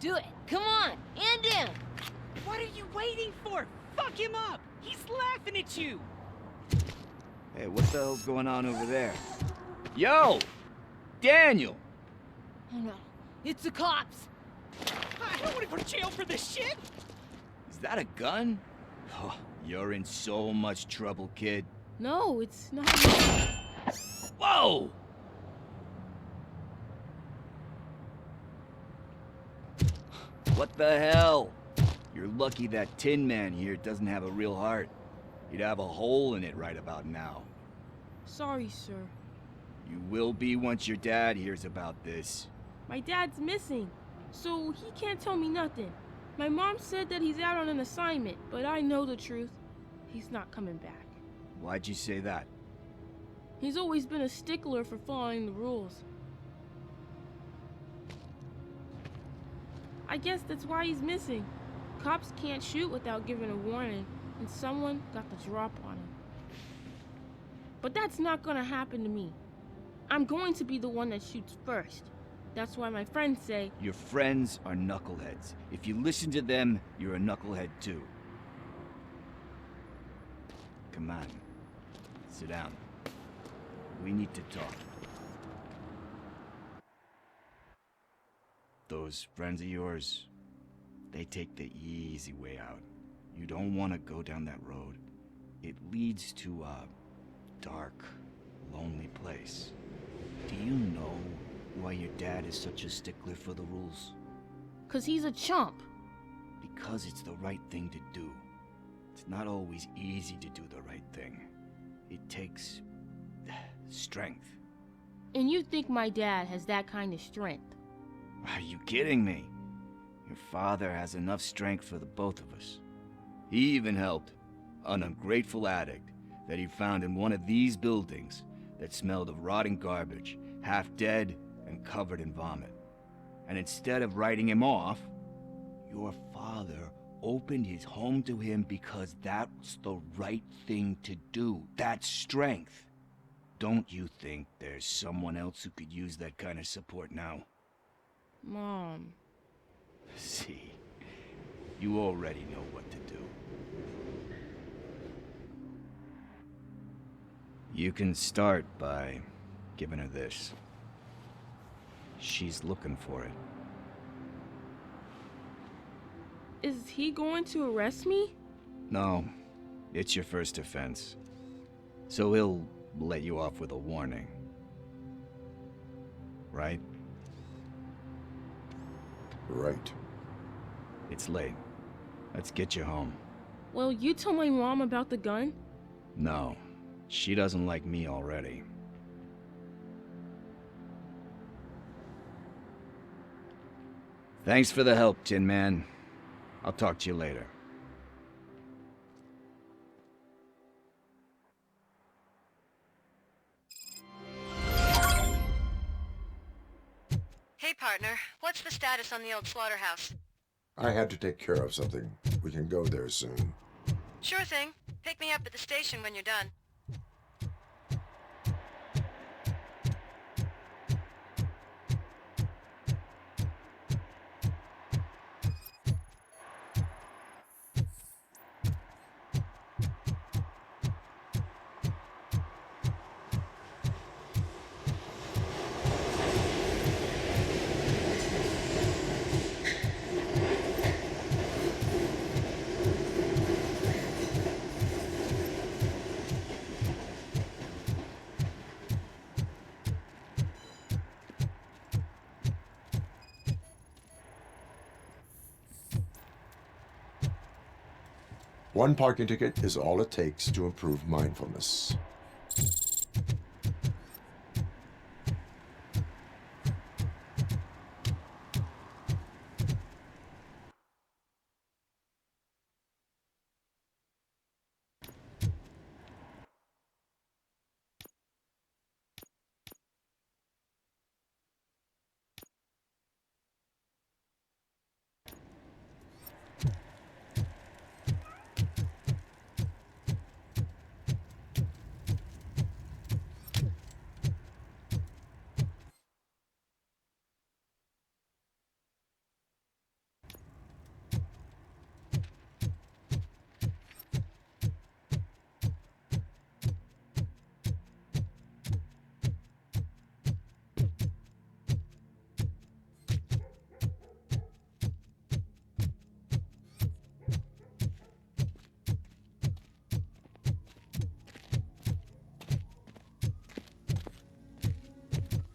Do it! Come on! And in! What are you waiting for? Fuck him up! He's laughing at you! Hey, what the hell's going on over there? Yo! Daniel! Oh no, it's the cops! I don't want to go to jail for this shit! Is that a gun? Oh, you're in so much trouble, kid. No, it's not. Whoa! What the hell? You're lucky that Tin Man here doesn't have a real heart. He'd have a hole in it right about now. Sorry, sir. You will be once your dad hears about this. My dad's missing, so he can't tell me nothing. My mom said that he's out on an assignment, but I know the truth. He's not coming back. Why'd you say that? He's always been a stickler for following the rules. I guess that's why he's missing. Cops can't shoot without giving a warning, and someone got the drop on him. But that's not gonna happen to me. I'm going to be the one that shoots first. That's why my friends say... Your friends are knuckleheads. If you listen to them, you're a knucklehead too. Come on. Sit down. We need to talk. Those friends of yours, they take the easy way out. You don't want to go down that road. It leads to a dark, lonely place. Do you know why your dad is such a stickler for the rules? 'Cause he's a chump. Because it's the right thing to do. It's not always easy to do the right thing. It takes strength. And you think my dad has that kind of strength? Are you kidding me? Your father has enough strength for the both of us. He even helped an ungrateful addict that he found in one of these buildings that smelled of rotting garbage, half dead and covered in vomit. And instead of writing him off, your father opened his home to him because that's the right thing to do. That's strength. Don't you think there's someone else who could use that kind of support now? Mom. See, you already know what to do. You can start by giving her this. She's looking for it. Is he going to arrest me? No, it's your first offense. So he'll let you off with a warning. Right? Right. It's late. Let's get you home. Well, you tell my mom about the gun? No, she doesn't like me already. Thanks for the help, Tin Man. I'll talk to you later. Hey, partner. What's the status on the old Slaughterhouse? I had to take care of something. We can go there soon. Sure thing. Pick me up at the station when you're done. One parking ticket is all it takes to improve mindfulness.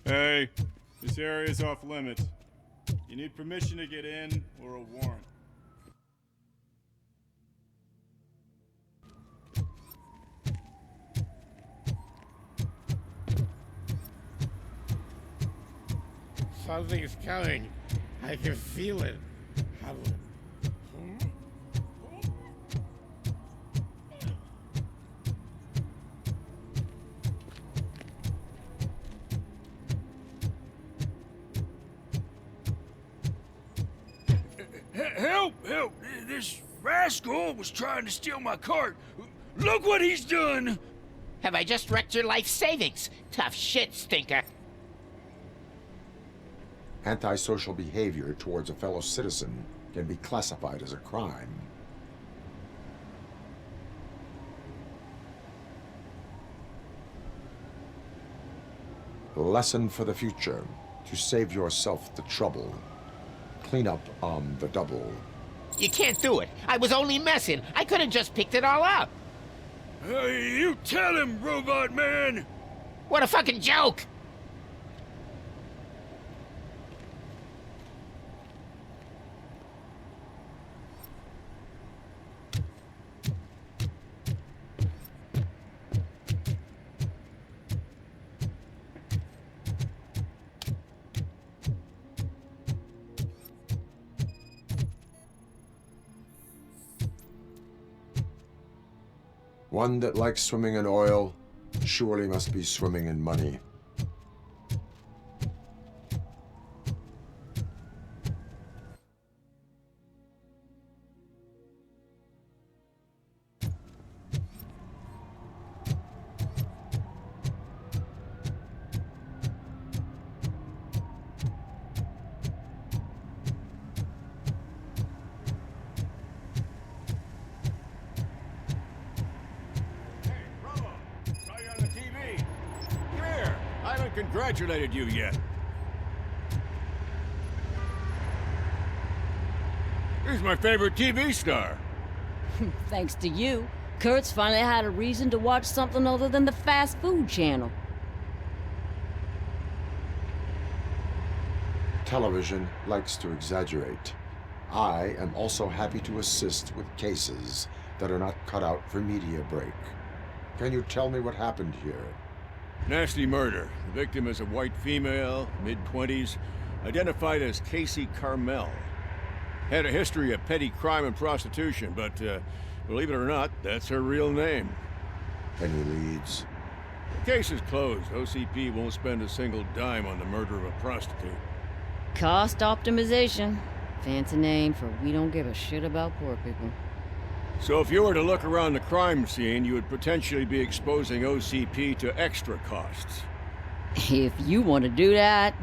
Hey, this area's off limits. You need permission to get in or a warrant. Something's coming. I can feel it. Help! Help! This rascal was trying to steal my cart. Look what he's done! Have I just wrecked your life savings? Tough shit, stinker. Antisocial behavior towards a fellow citizen can be classified as a crime. Lesson for the future: to save yourself the trouble. Clean up on the double. You can't do it. I was only messing. I could have just picked it all up. You tell him, Robot Man! What a fucking joke! One that likes swimming in oil surely must be swimming in money. Congratulated you yet. He's my favorite TV star. Thanks to you, Kurt's finally had a reason to watch something other than the fast food channel. Television likes to exaggerate. I am also happy to assist with cases that are not cut out for media break. Can you tell me what happened here? Nasty murder. The victim is a white female, mid-20s, identified as Casy Carmel. Had a history of petty crime and prostitution, but believe it or not, that's her real name. Any leads? The case is closed. OCP won't spend a single dime on the murder of a prostitute. Cost optimization. Fancy name for we don't give a shit about poor people. So if you were to look around the crime scene, you would potentially be exposing OCP to extra costs. If you want to do that,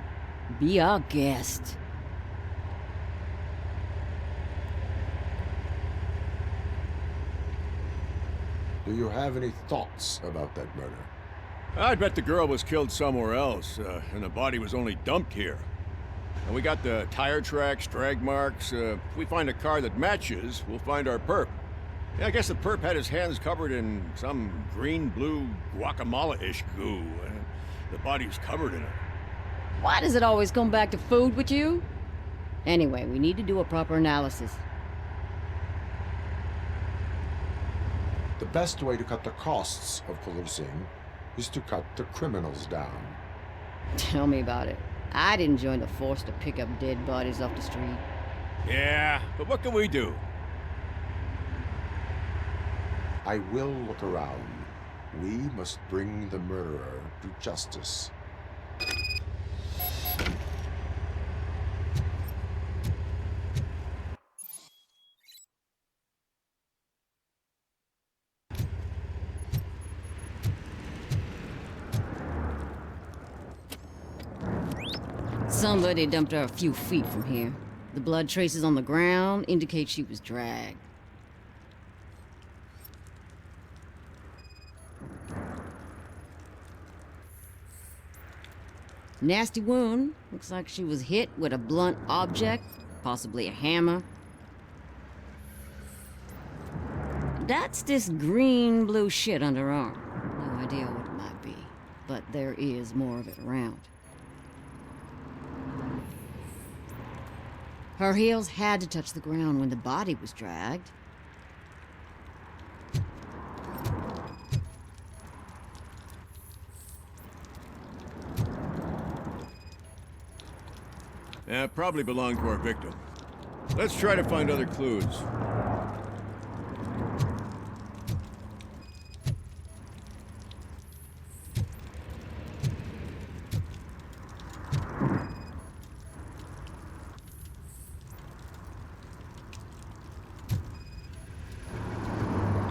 be our guest. Do you have any thoughts about that murder? I'd bet the girl was killed somewhere else, and the body was only dumped here. And we got the tire tracks, drag marks. If we find a car that matches, we'll find our perp. Yeah, I guess the perp had his hands covered in some green-blue guacamole-ish goo. The body's covered in it. Why does it always come back to food with you? Anyway, we need to do a proper analysis. The best way to cut the costs of policing is to cut the criminals down. Tell me about it. I didn't join the force to pick up dead bodies off the street. Yeah, but what can we do? I will look around. We must bring the murderer to justice. Somebody dumped her a few feet from here. The blood traces on the ground indicate she was dragged. Nasty wound. Looks like she was hit with a blunt object, possibly a hammer. That's this green-blue shit under her arm. No idea what it might be, but there is more of it around. Her heels had to touch the ground when the body was dragged. Yeah, probably belonged to our victim. Let's try to find other clues.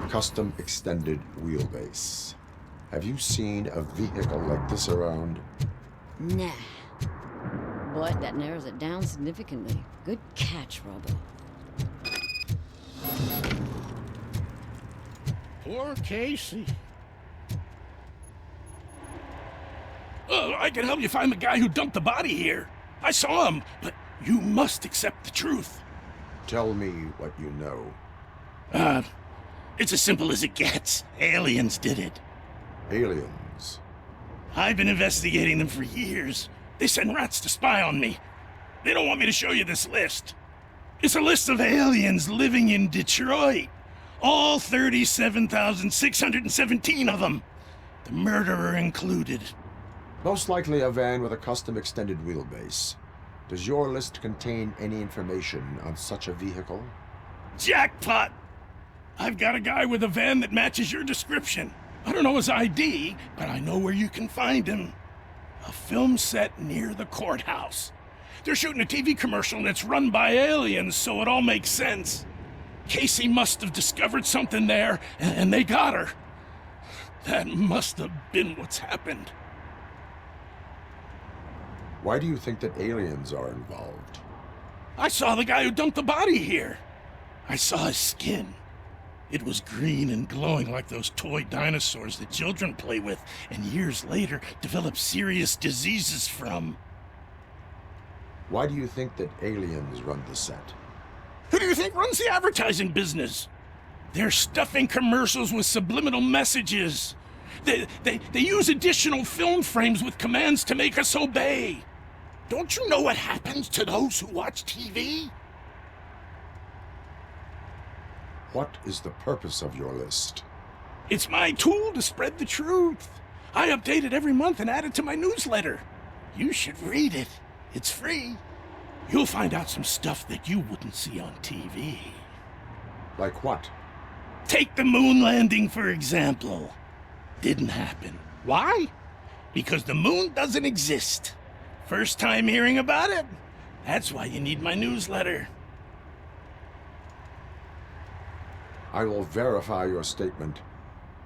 Custom extended wheelbase. Have you seen a vehicle like this around? Nah. But that narrows it down significantly. Good catch, Robo. Poor Casey. I can help you find the guy who dumped the body here. I saw him, but you must accept the truth. Tell me what you know. It's as simple as it gets. Aliens did it. Aliens? I've been investigating them for years. They send rats to spy on me. They don't want me to show you this list. It's a list of aliens living in Detroit. All 37,617 of them. The murderer included. Most likely a van with a custom extended wheelbase. Does your list contain any information on such a vehicle? Jackpot! I've got a guy with a van that matches your description. I don't know his ID, but I know where you can find him. A film set near the courthouse. They're shooting a TV commercial and it's run by aliens, so it all makes sense. Casey must have discovered something there, and they got her. That must have been what's happened. Why do you think that aliens are involved? I saw the guy who dumped the body here. I saw his skin. It was green and glowing like those toy dinosaurs that children play with and years later develop serious diseases from. Why do you think that aliens run the set? Who do you think runs the advertising business? They're stuffing commercials with subliminal messages. They use additional film frames with commands to make us obey. Don't you know what happens to those who watch TV? What is the purpose of your list? It's my tool to spread the truth. I update it every month and add it to my newsletter. You should read it. It's free. You'll find out some stuff that you wouldn't see on TV. Like what? Take the moon landing, for example. Didn't happen. Why? Because the moon doesn't exist. First time hearing about it? That's why you need my newsletter. I will verify your statement.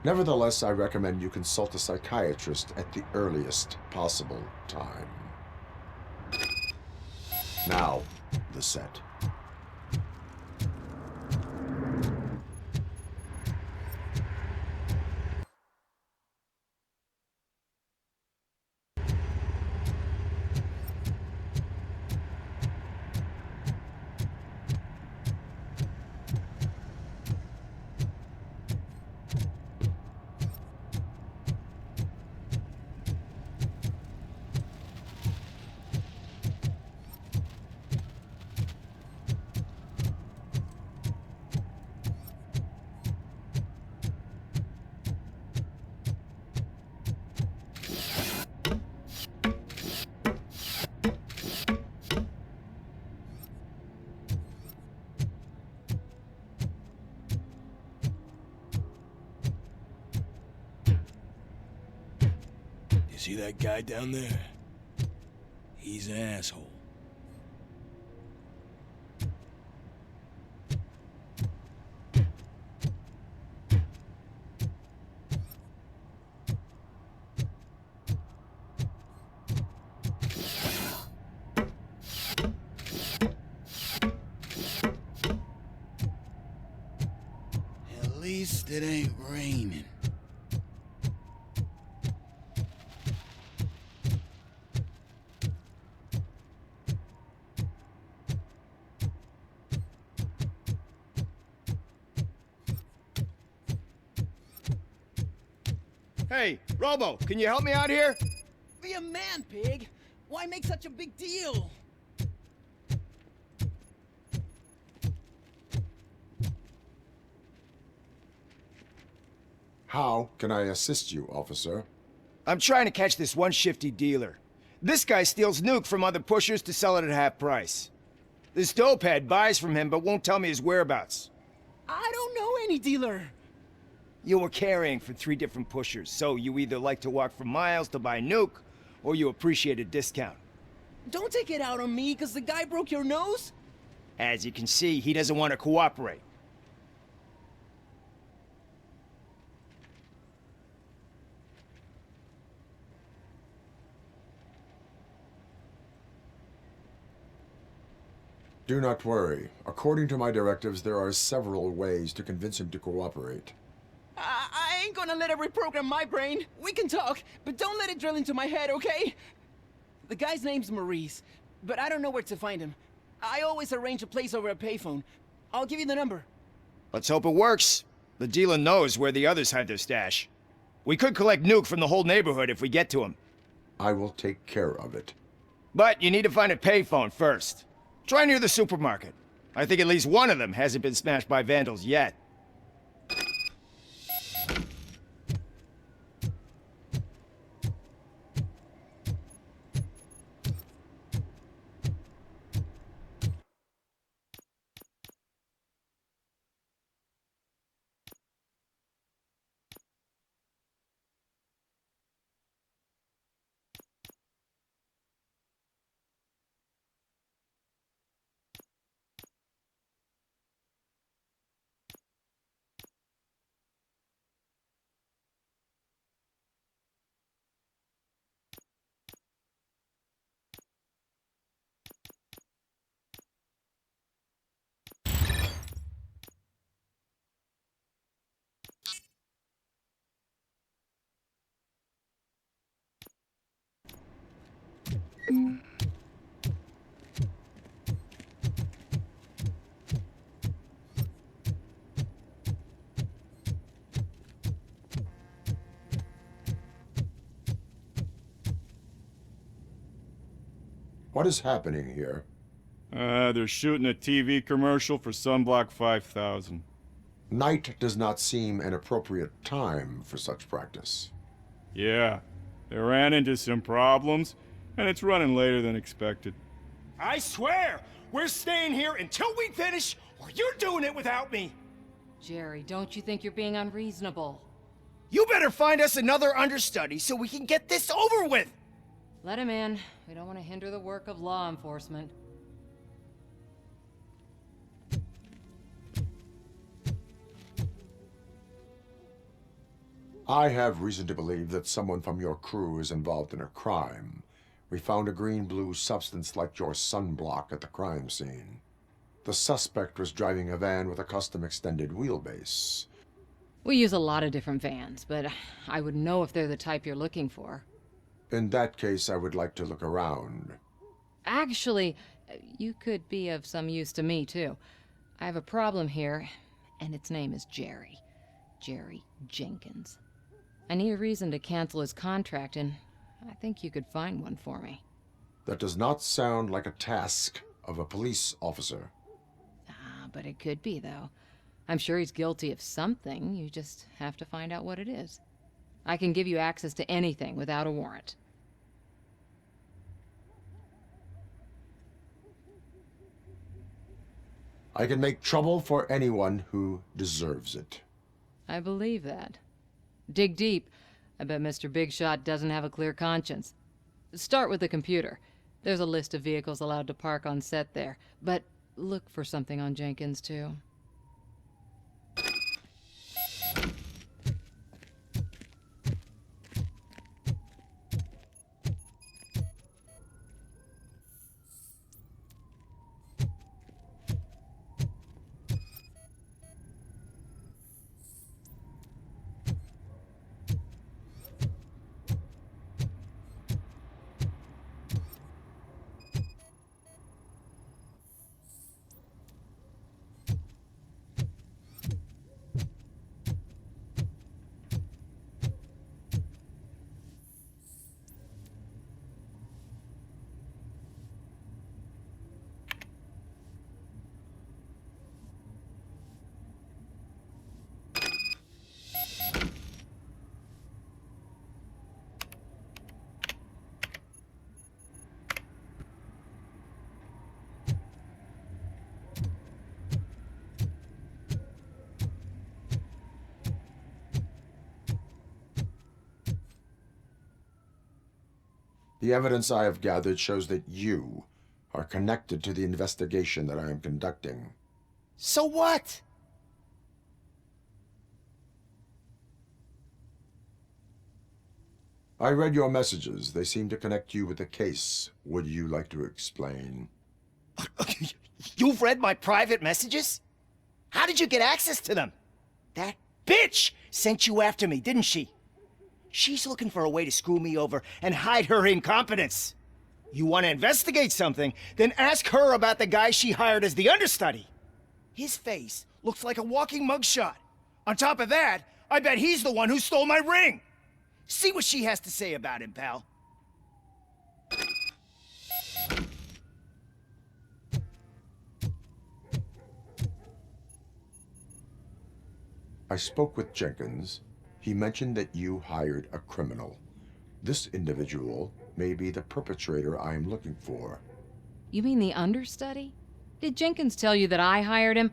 Nevertheless, I recommend you consult a psychiatrist at the earliest possible time. Now, the set. See that guy down there? He's an asshole. At least it ain't raining. Hey, Robo, can you help me out here? Be a man, pig. Why make such a big deal? How can I assist you, officer? I'm trying to catch this one shifty dealer. This guy steals nuke from other pushers to sell it at half price. This dopehead buys from him but won't tell me his whereabouts. I don't know any dealer. You were carrying for 3 different pushers, so you either like to walk for miles to buy nuke, or you appreciate a discount. Don't take it out on me, because the guy broke your nose? As you can see, he doesn't want to cooperate. Do not worry. According to my directives, there are several ways to convince him to cooperate. I ain't gonna let it reprogram my brain. We can talk, but don't let it drill into my head, okay? The guy's name's Maurice, but I don't know where to find him. I always arrange a place over a payphone. I'll give you the number. Let's hope it works. The dealer knows where the others hide their stash. We could collect nuke from the whole neighborhood if we get to him. I will take care of it. But you need to find a payphone first. Try near the supermarket. I think at least one of them hasn't been smashed by vandals yet. What is happening here? They're shooting a TV commercial for Sunblock 5000. Night does not seem an appropriate time for such practice. Yeah, they ran into some problems, and it's running later than expected. I swear, we're staying here until we finish, or you're doing it without me. Jerry, don't you think you're being unreasonable? You better find us another understudy so we can get this over with. Let him in. We don't want to hinder the work of law enforcement. I have reason to believe that someone from your crew is involved in a crime. We found a green-blue substance like your sunblock at the crime scene. The suspect was driving a van with a custom extended wheelbase. We use a lot of different vans, but I wouldn't know if they're the type you're looking for. In that case, I would like to look around. Actually, you could be of some use to me, too. I have a problem here, and its name is Jerry. Jerry Jenkins. I need a reason to cancel his contract, and I think you could find one for me. That does not sound like a task of a police officer. But it could be, though. I'm sure he's guilty of something. You just have to find out what it is. I can give you access to anything without a warrant. I can make trouble for anyone who deserves it. I believe that. Dig deep. I bet Mr. Big Shot doesn't have a clear conscience. Start with the computer. There's a list of vehicles allowed to park on set there, but look for something on Jenkins, too. The evidence I have gathered shows that you are connected to the investigation that I am conducting. So what? I read your messages. They seem to connect you with the case. Would you like to explain? You've read my private messages? How did you get access to them? That bitch sent you after me, didn't she? She's looking for a way to screw me over and hide her incompetence. You want to investigate something, then ask her about the guy she hired as the understudy. His face looks like a walking mugshot. On top of that, I bet he's the one who stole my ring. See what she has to say about him, pal. I spoke with Jenkins. He mentioned that you hired a criminal. This individual may be the perpetrator I am looking for. You mean the understudy? Did Jenkins tell you that I hired him?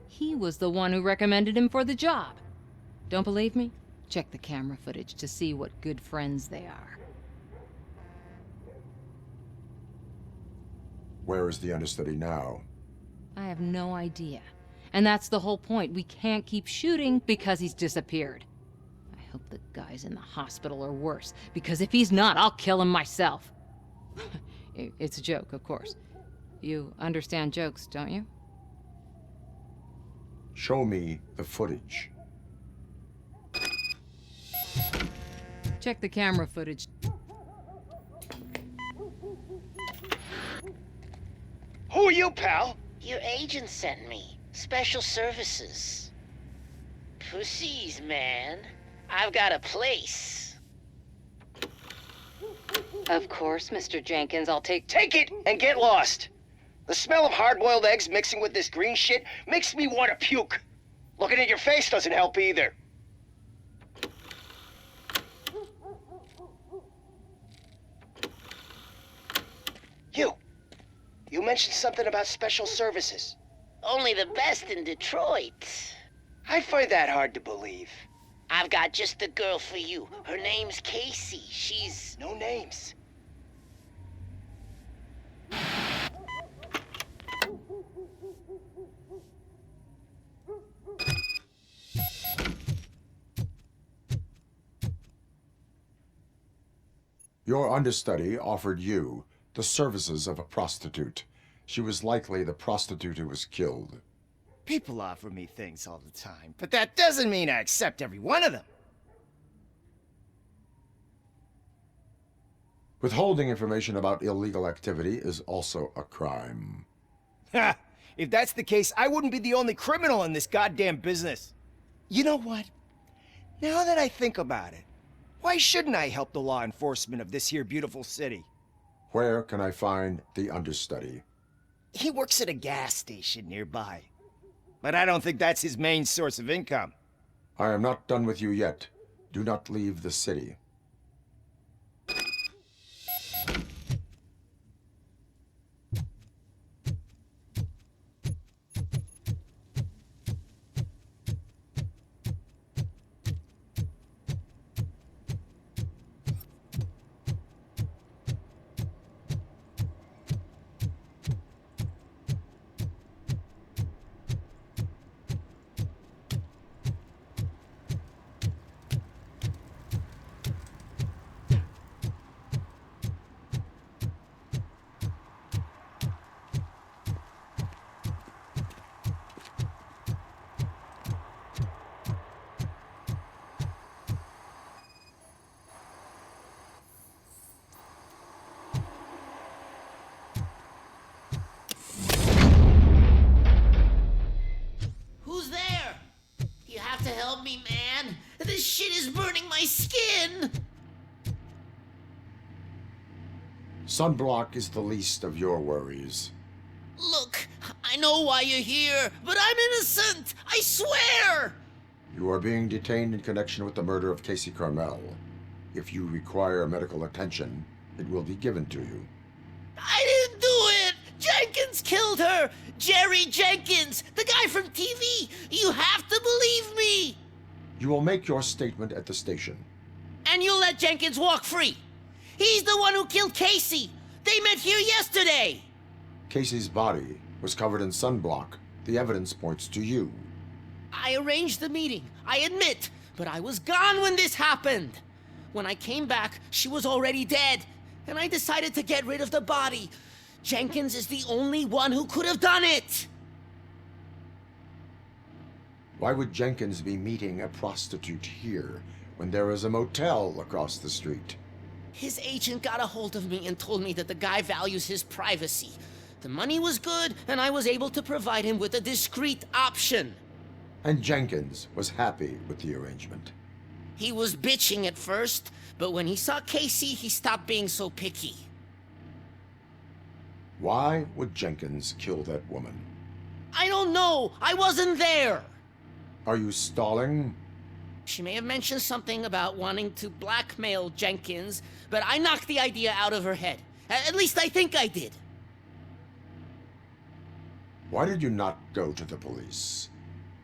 He was the one who recommended him for the job. Don't believe me? Check the camera footage to see what good friends they are. Where is the understudy now? I have no idea. And that's the whole point. We can't keep shooting because he's disappeared. I hope the guy's in the hospital or worse, because if he's not, I'll kill him myself. It's a joke, of course. You understand jokes, don't you? Show me the footage. Check the camera footage. Who are you, pal? Your agent sent me. Special services. Pussies, man. I've got a place. Of course, Mr. Jenkins, I'll take it and get lost. The smell of hard-boiled eggs mixing with this green shit makes me want to puke. Looking at your face doesn't help either. You mentioned something about special services. Only the best in Detroit. I find that hard to believe. I've got just the girl for you. Her name's Casey. She's... No names. Your understudy offered you the services of a prostitute. She was likely the prostitute who was killed. People offer me things all the time, but that doesn't mean I accept every one of them. Withholding information about illegal activity is also a crime. Ha! If that's the case, I wouldn't be the only criminal in this goddamn business. You know what? Now that I think about it, why shouldn't I help the law enforcement of this here beautiful city? Where can I find the understudy? He works at a gas station nearby. But I don't think that's his main source of income. I am not done with you yet. Do not leave the city. Who's there? You have to help me, man. This shit is burning my skin. Sunblock is the least of your worries. Look, I know why you're here, but I'm innocent. I swear. You are being detained in connection with the murder of Casy Carmel. If you require medical attention, it will be given to you. I didn't do it. Jenkins killed her. Jerry Jenkins, the guy from TV. You have to believe me. You will make your statement at the station. And you'll let Jenkins walk free. He's the one who killed Casey! They met here yesterday! Casey's body was covered in sunblock. The evidence points to you. I arranged the meeting, I admit, but I was gone when this happened. When I came back, she was already dead, and I decided to get rid of the body. Jenkins is the only one who could have done it! Why would Jenkins be meeting a prostitute here when there is a motel across the street? His agent got a hold of me and told me that the guy values his privacy. The money was good, and I was able to provide him with a discreet option. And Jenkins was happy with the arrangement. He was bitching at first, but when he saw Casey, he stopped being so picky. Why would Jenkins kill that woman? I don't know! I wasn't there! Are you stalling? She may have mentioned something about wanting to blackmail Jenkins, but I knocked the idea out of her head. At least I think I did. Why did you not go to the police?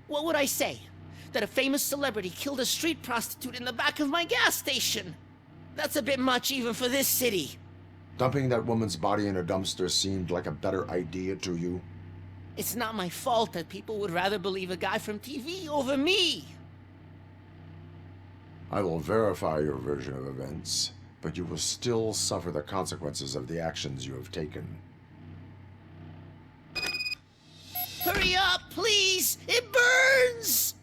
What would I say? That a famous celebrity killed a street prostitute in the back of my gas station? That's a bit much even for this city. Dumping that woman's body in a dumpster seemed like a better idea to you? It's not my fault that people would rather believe a guy from TV over me. I will verify your version of events, but you will still suffer the consequences of the actions you have taken. Hurry up, please! It burns!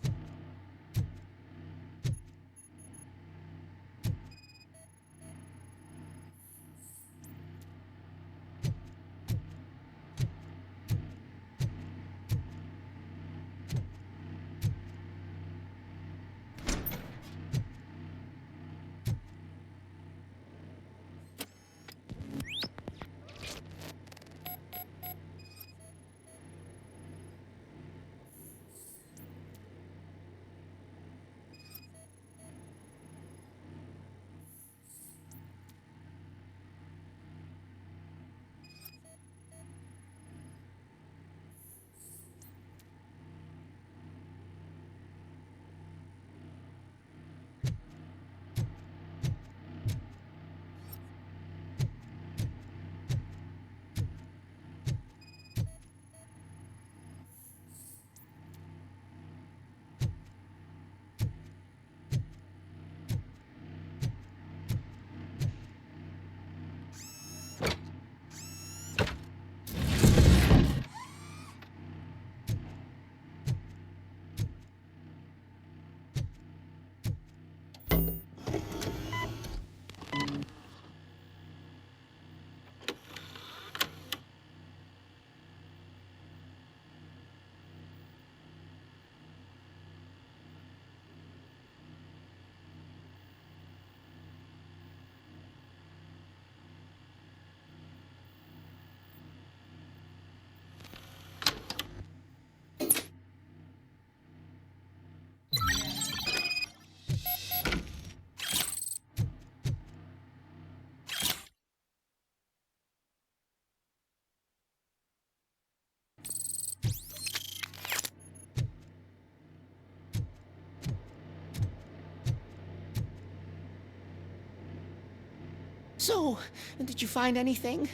So, did you find anything?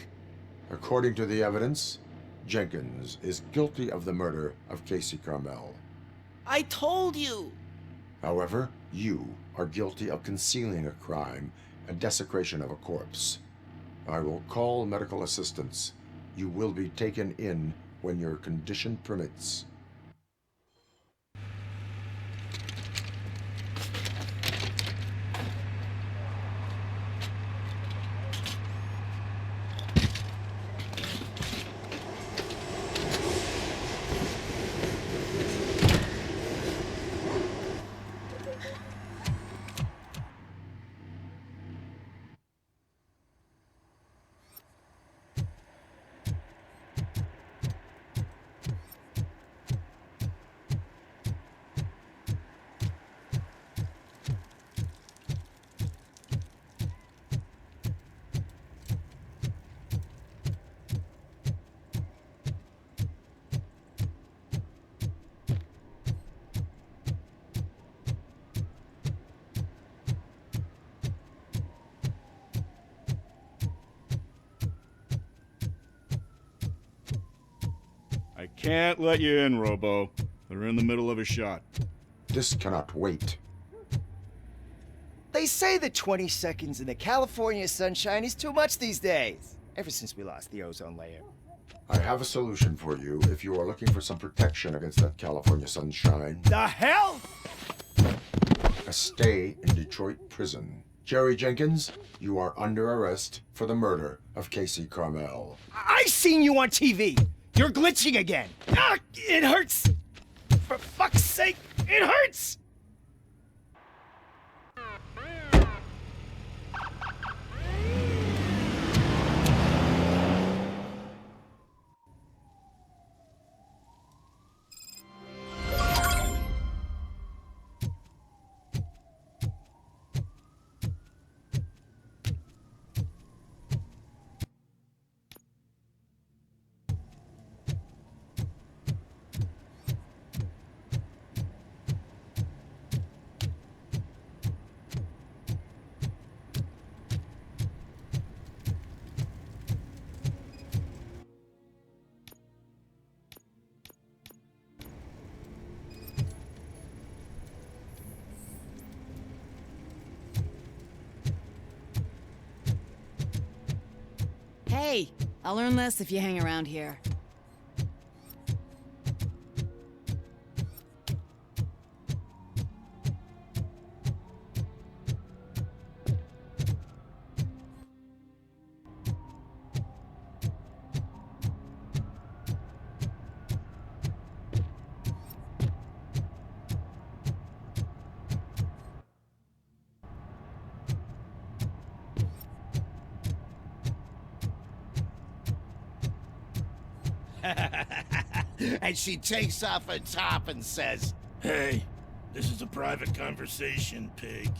According to the evidence, Jenkins is guilty of the murder of Casey Carmel. I told you! However, you are guilty of concealing a crime and desecration of a corpse. I will call medical assistance. You will be taken in when your condition permits. can't let you in, Robo. They're in the middle of a shot. This cannot wait. They say that 20 seconds in the California sunshine is too much these days. Ever since we lost the ozone layer. I have a solution for you if you are looking for some protection against that California sunshine. The hell? A stay in Detroit prison. Jerry Jenkins, you are under arrest for the murder of Casey Carmel. I seen you on TV. You're glitching again. Ah, it hurts. For fuck's sake, it hurts. Hey, I'll learn less if you hang around here. And she takes off her top and says, Hey, this is a private conversation, pig.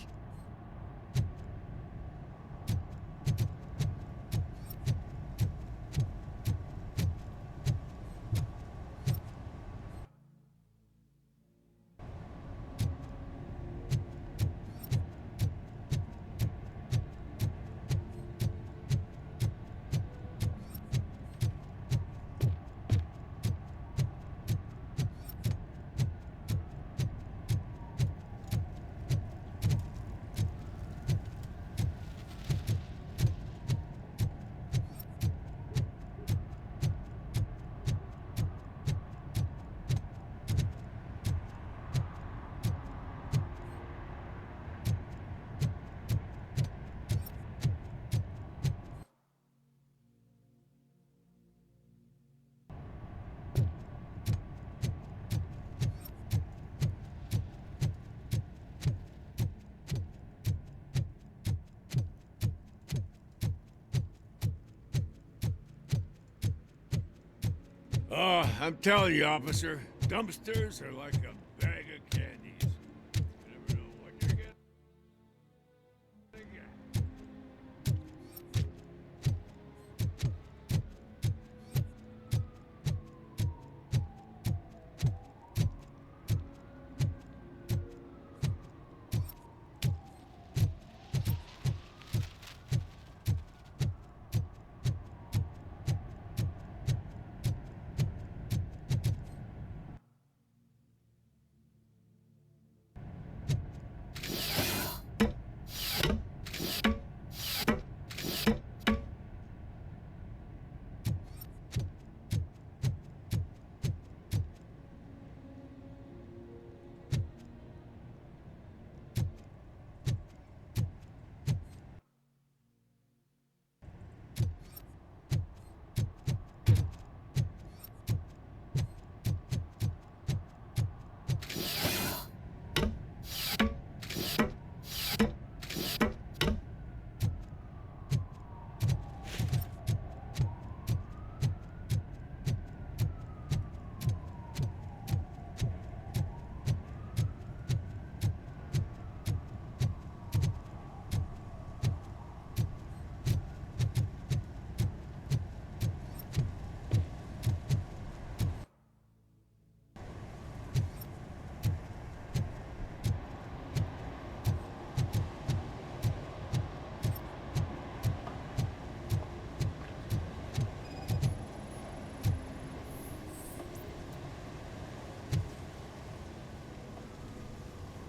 Oh, I'm telling you, officer, dumpsters are like a bag of candies. You never know what you're getting.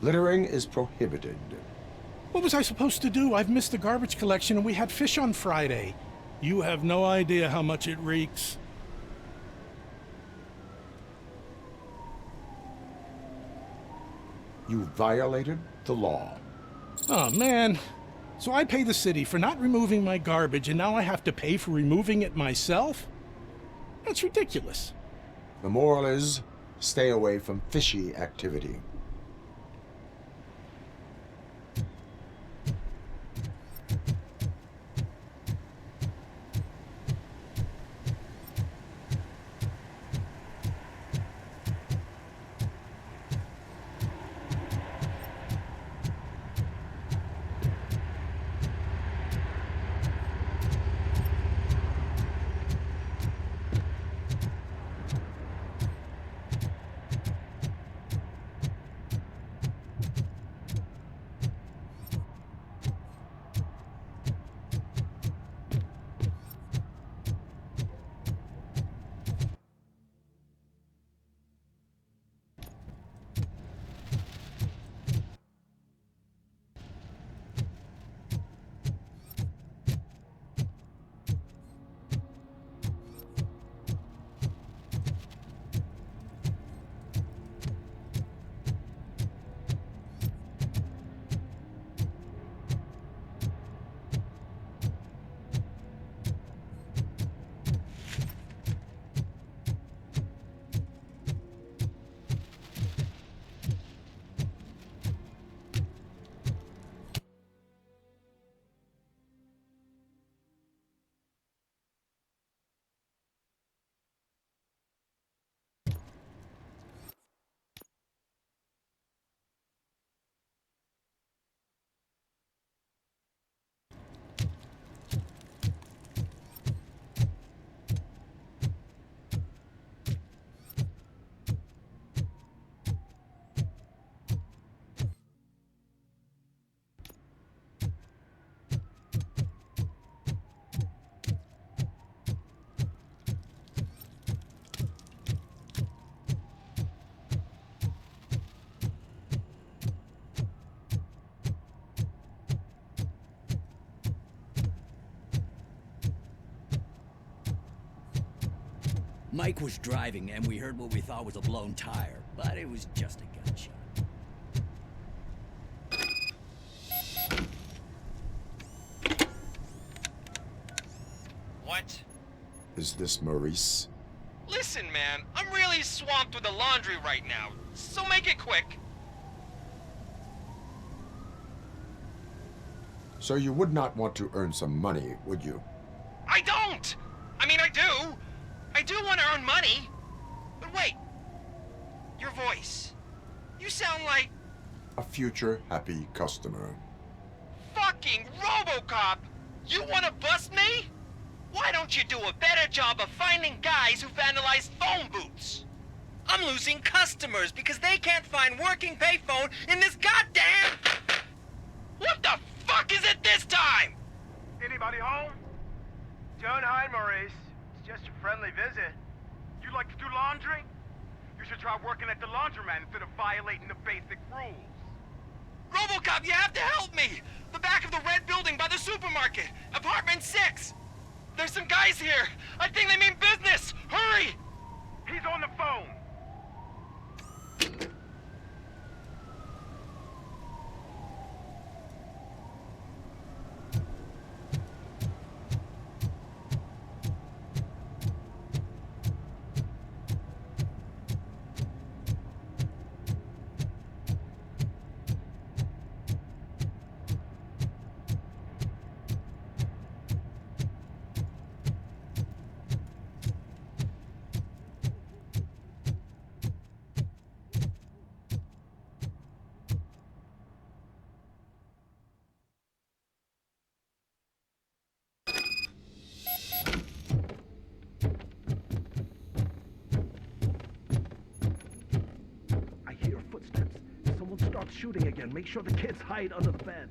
Littering is prohibited. What was I supposed to do? I've missed the garbage collection and we had fish on Friday. You have no idea how much it reeks. You violated the law. Oh, man. So I pay the city for not removing my garbage, and now I have to pay for removing it myself? That's ridiculous. The moral is, stay away from fishy activity. Mike was driving, and we heard what we thought was a blown tire, but it was just a gunshot. What? Is this Maurice? Listen, man, I'm really swamped with the laundry right now, so make it quick. So you would not want to earn some money, would you? I don't! I mean, I do! I do want to earn money! But wait, your voice. You sound like... A future happy customer. Fucking Robocop! You want to bust me? Why don't you do a better job of finding guys who vandalize phone booths? I'm losing customers because they can't find working payphone in this goddamn... What the fuck is it this time? Anybody home? Don't hide, Maurice. It's just a friendly visit. You like to do laundry? You should try working at the laundromat instead of violating the basic rules. Robocop, you have to help me! The back of the red building by the supermarket, apartment 6. There's some guys here. I think they mean business. Hurry! He's on the phone. Shooting again. Make sure the kids hide under the bed.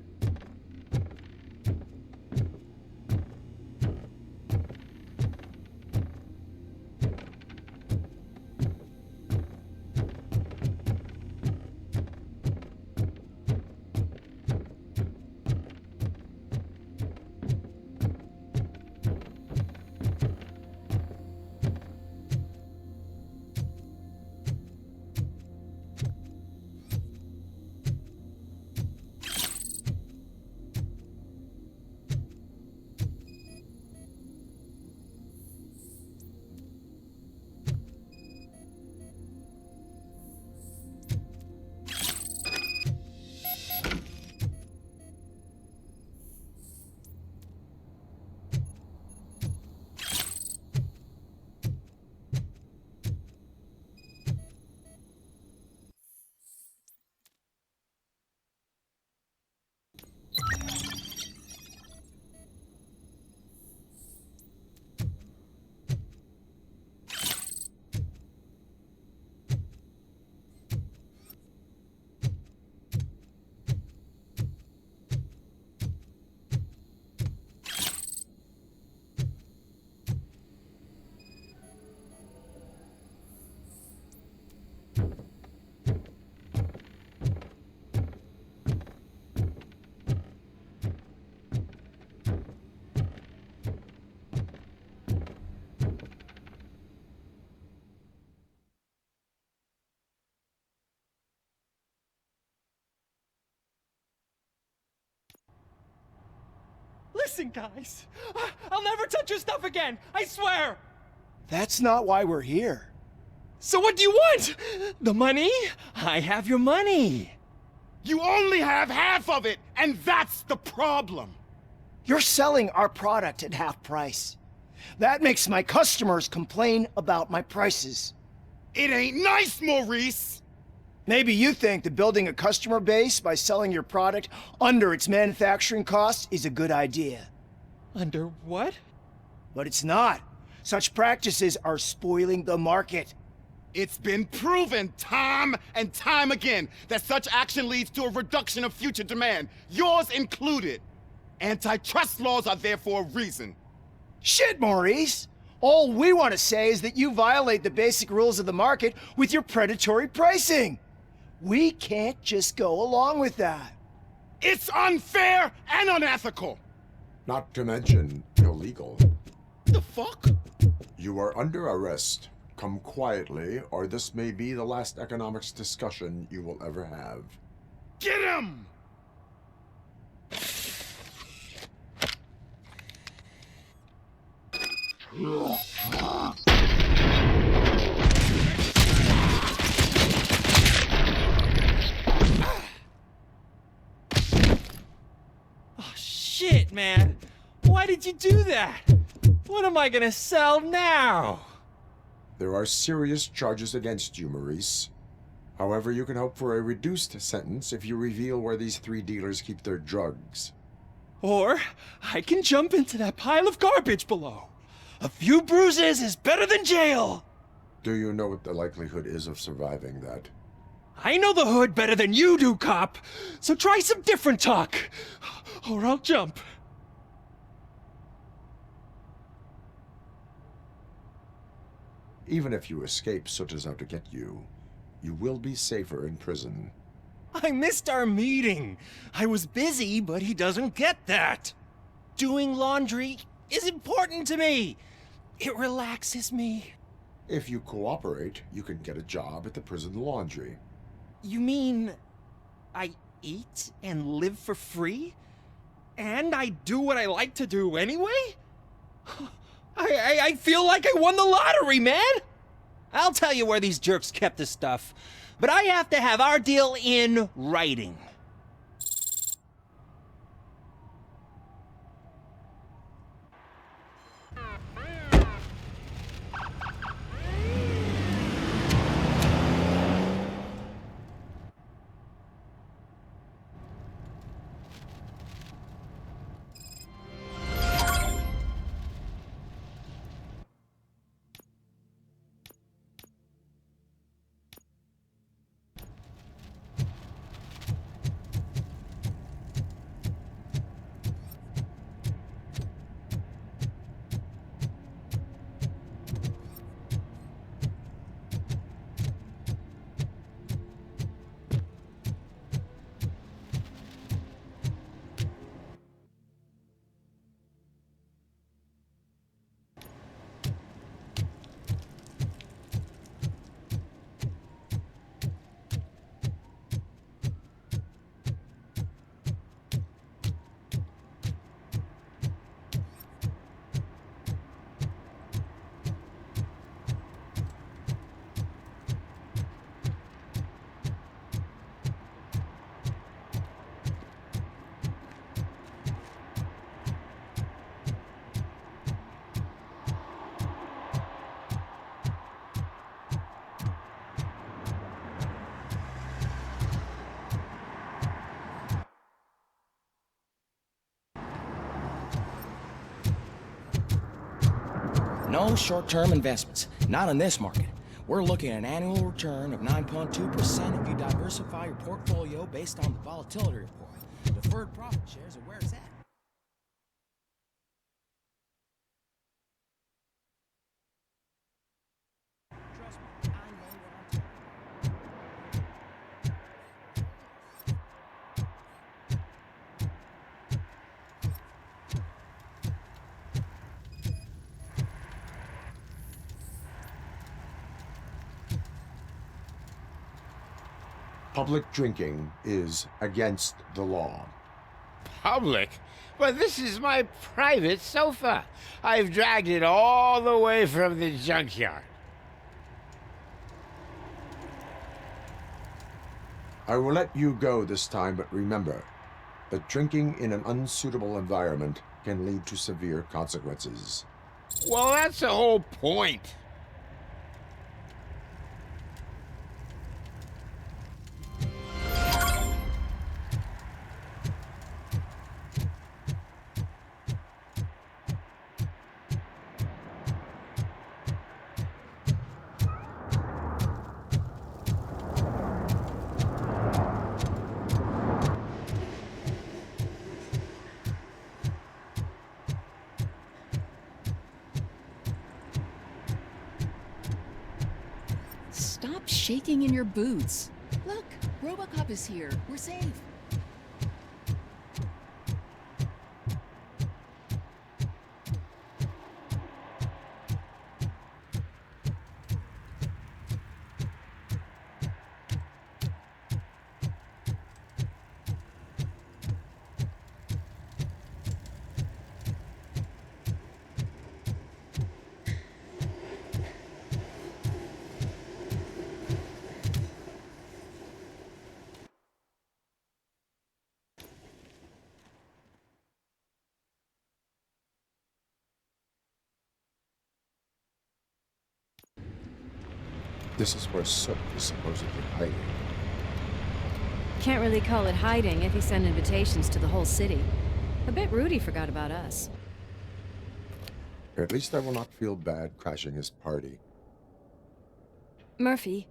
Listen, guys. I'll never touch your stuff again. I swear. That's not why we're here. So what do you want? The money? I have your money. You only have half of it, and that's the problem. You're selling our product at half price. That makes my customers complain about my prices. It ain't nice, Maurice! Maybe you think that building a customer base by selling your product under its manufacturing costs is a good idea. Under what? But it's not. Such practices are spoiling the market. It's been proven time and time again that such action leads to a reduction of future demand, yours included. Antitrust laws are there for a reason. Shit, Maurice! All we want to say is that you violate the basic rules of the market with your predatory pricing. We can't just go along with that. It's unfair and unethical! Not to mention illegal. The fuck? You are under arrest. Come quietly, or this may be the last economics discussion you will ever have. Get him! Oh, shit, man. Why did you do that? What am I gonna sell now? There are serious charges against you, Maurice. However, you can hope for a reduced sentence if you reveal where these 3 dealers keep their drugs. Or I can jump into that pile of garbage below. A few bruises is better than jail. Do you know what the likelihood is of surviving that? I know the hood better than you do, cop. So try some different talk, or I'll jump. Even if you escape Soot is out to get you, you will be safer in prison. I missed our meeting. I was busy, but he doesn't get that. Doing laundry is important to me. It relaxes me. If you cooperate, you can get a job at the prison laundry. You mean I eat and live for free? And I do what I like to do anyway? I feel like I won the lottery, man! I'll tell you where these jerks kept the stuff, but I have to have our deal in writing. No short-term investments, not in this market. We're looking at an annual return of 9.2% if you diversify your portfolio based on the volatility report. Deferred profit shares are where it's at. Trust me, I know what I'm Public drinking is against the law. Public? But this is my private sofa. I've dragged it all the way from the junkyard. I will let you go this time, but remember that drinking in an unsuitable environment can lead to severe consequences. Well, that's the whole point. Stop shaking in your boots. Look, Robocop is here. We're safe. This is where Soot is supposedly hiding. Can't really call it hiding if he sent invitations to the whole city. A bit rude he forgot about us. At least I will not feel bad crashing his party. Murphy,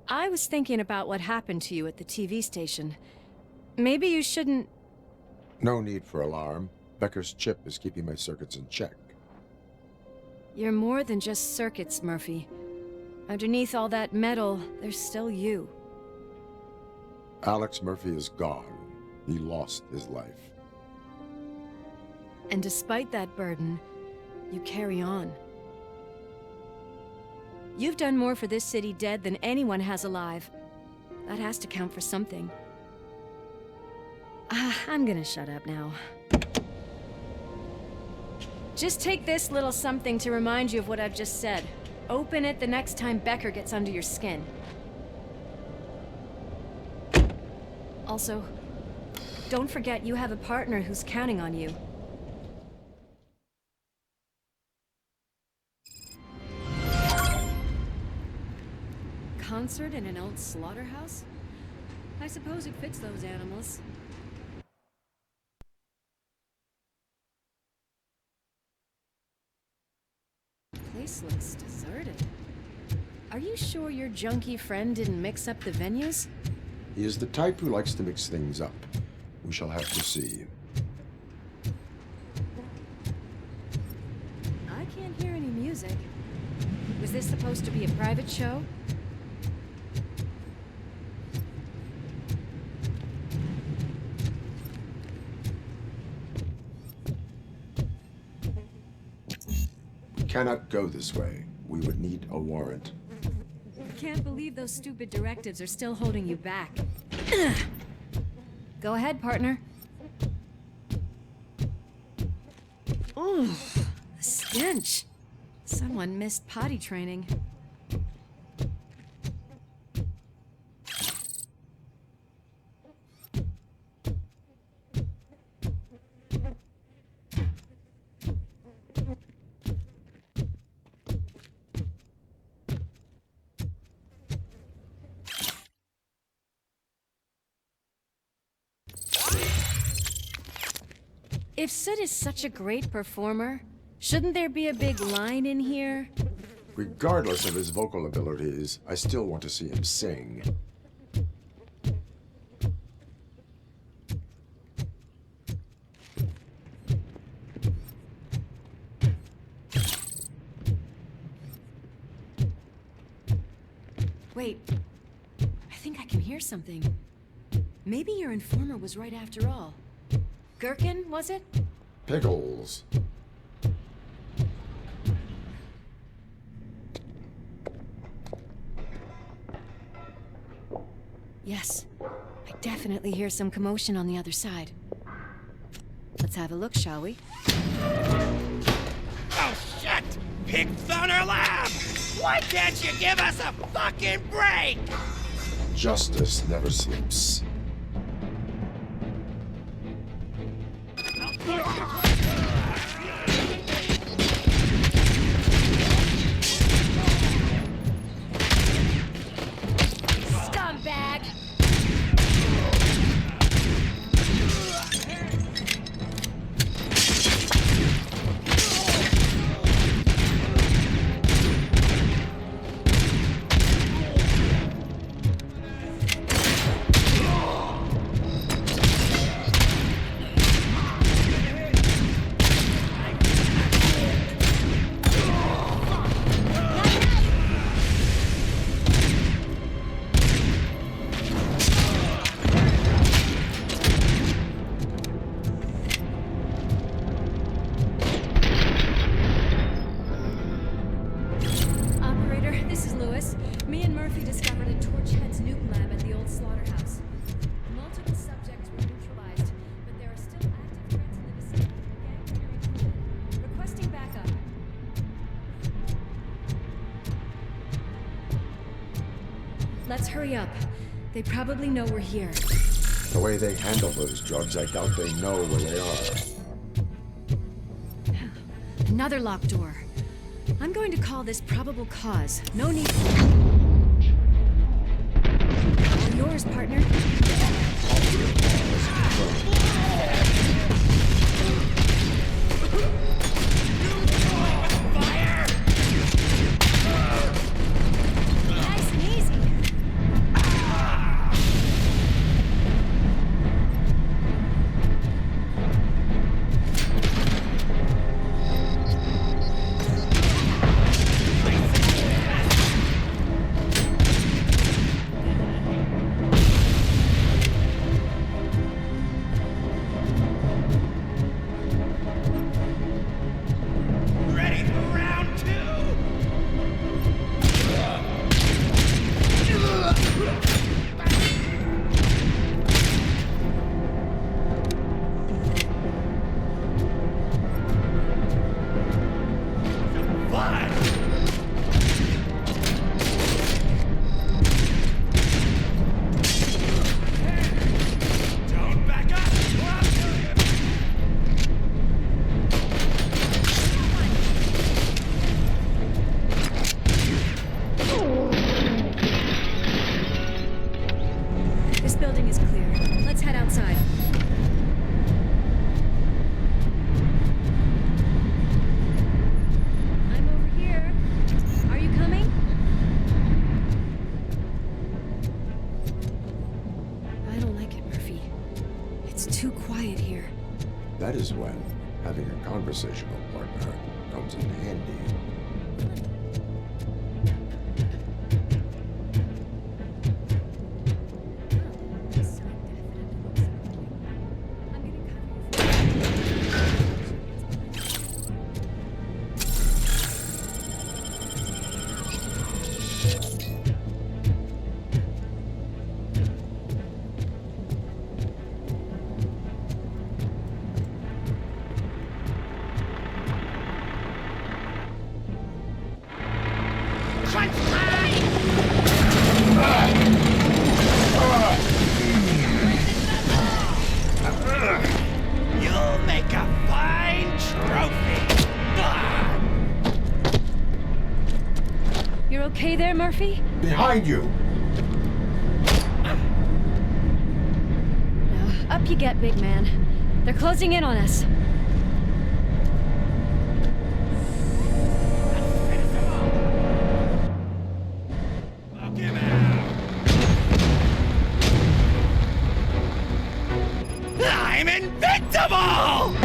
I was thinking about what happened to you at the TV station. Maybe you shouldn't... No need for alarm. Becker's chip is keeping my circuits in check. You're more than just circuits, Murphy. Underneath all that metal, there's still you. Alex Murphy is gone. He lost his life. And despite that burden, you carry on. You've done more for this city dead than anyone has alive. That has to count for something. I'm gonna shut up now. Just take this little something to remind you of what I've just said. Open it the next time Becker gets under your skin. Also, don't forget you have a partner who's counting on you. Concert in an old slaughterhouse? I suppose it fits those animals. Place looks deserted. Are you sure your junkie friend didn't mix up the venues? He is the type who likes to mix things up. We shall have to see. I can't hear any music. Was this supposed to be a private show? Cannot go this way. We would need a warrant. Can't believe those stupid directives are still holding you back. Go ahead, partner. Ooh, the stench. Someone missed potty training. If Soot is such a great performer, shouldn't there be a big line in here? Regardless of his vocal abilities, I still want to see him sing. Wait, I think I can hear something. Maybe your informer was right after all. Gherkin, was it? Pickles. Yes, I definitely hear some commotion on the other side. Let's Let's have a look, shall we? Oh, shit! Pig Thunder Lab! Why can't you give us a fucking break? Justice never sleeps. Scumbag! Me and Murphy discovered a Torchhead's nuke lab at the old Slaughterhouse. Multiple subjects were neutralized, but there are still active threats in the vicinity. Gang leader included. Requesting backup. Let's hurry up. They probably know we're here. The way they handle those drugs, I doubt they know where they are. Another locked door. I'm going to call this probable cause. No need. All yours, partner. Fire! Nice and easy. That is when having a conversational partner comes in handy. Okay there, Murphy? Behind you! Now, up you get, big man. They're closing in on us. I'm invincible!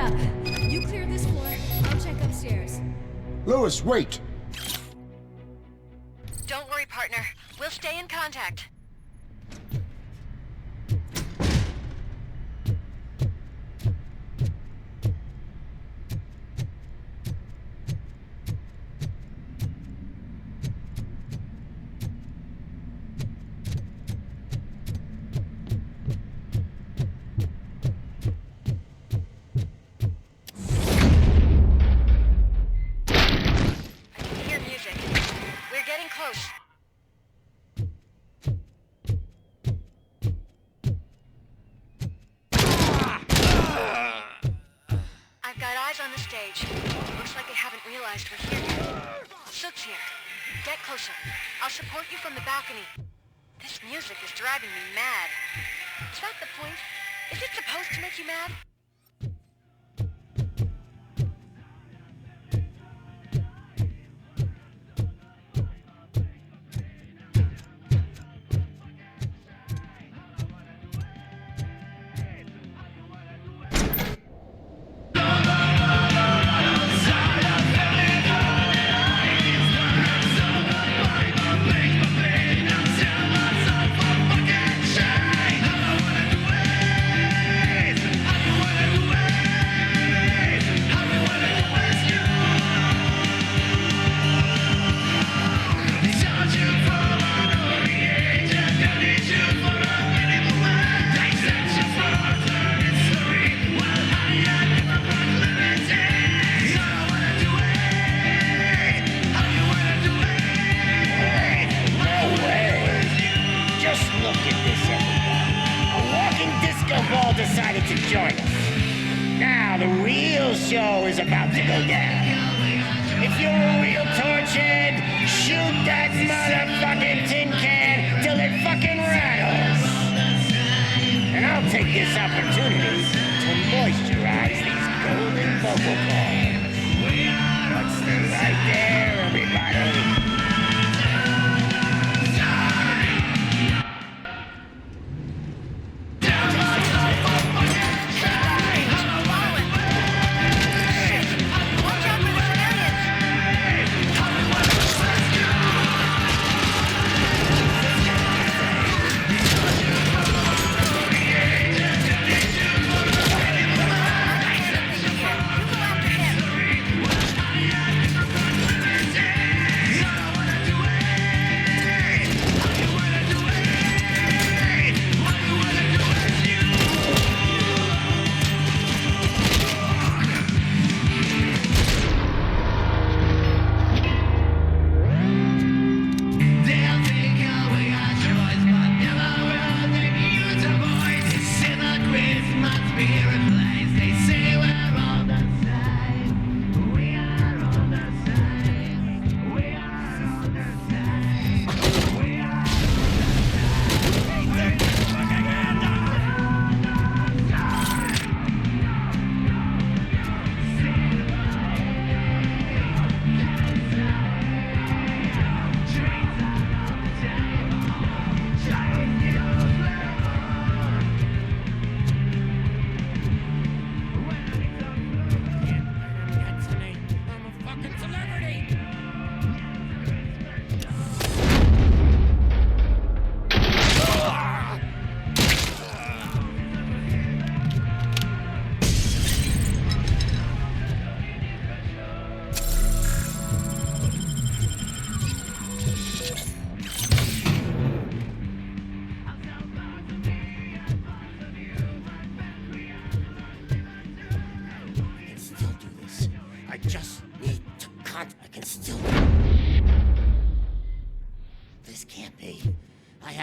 up. You clear this floor, I'll check upstairs. Lewis, wait! Don't worry, partner. We'll stay in contact. On the stage. Looks like they haven't realized we're here yet. Soot's here. Get closer. I'll support you from the balcony. This music is driving me mad. Is that the point? Is it supposed to make you mad? Decided to join us. Now the real show is about to go down. If you're a real torchhead, shoot that motherfucking tin can till it fucking rattles. And I'll take this opportunity to moisturize these golden vocal cords. What's right there, everybody?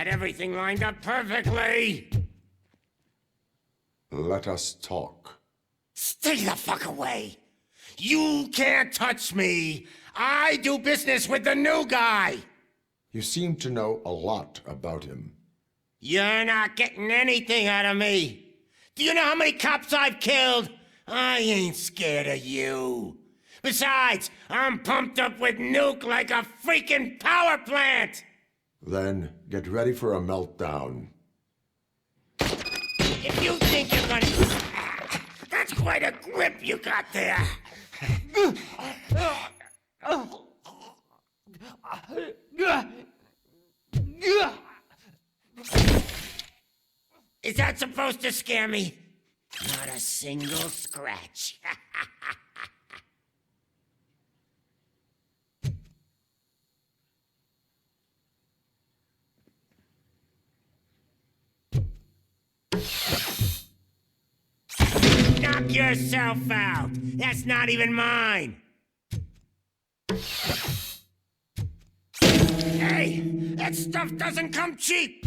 Everything lined up perfectly. Let us talk. Stay the fuck away. You can't touch me. I do business with the new guy. You seem to know a lot about him. You're not getting anything out of me. Do you know how many cops I've killed? I ain't scared of you. Besides, I'm pumped up with nuke like a freaking power plant. Then get ready for a meltdown. If you think you're gonna... That's quite a grip you got there. Is that supposed to scare me? Not a single scratch. Knock yourself out. That's not even mine. Hey, that stuff doesn't come cheap.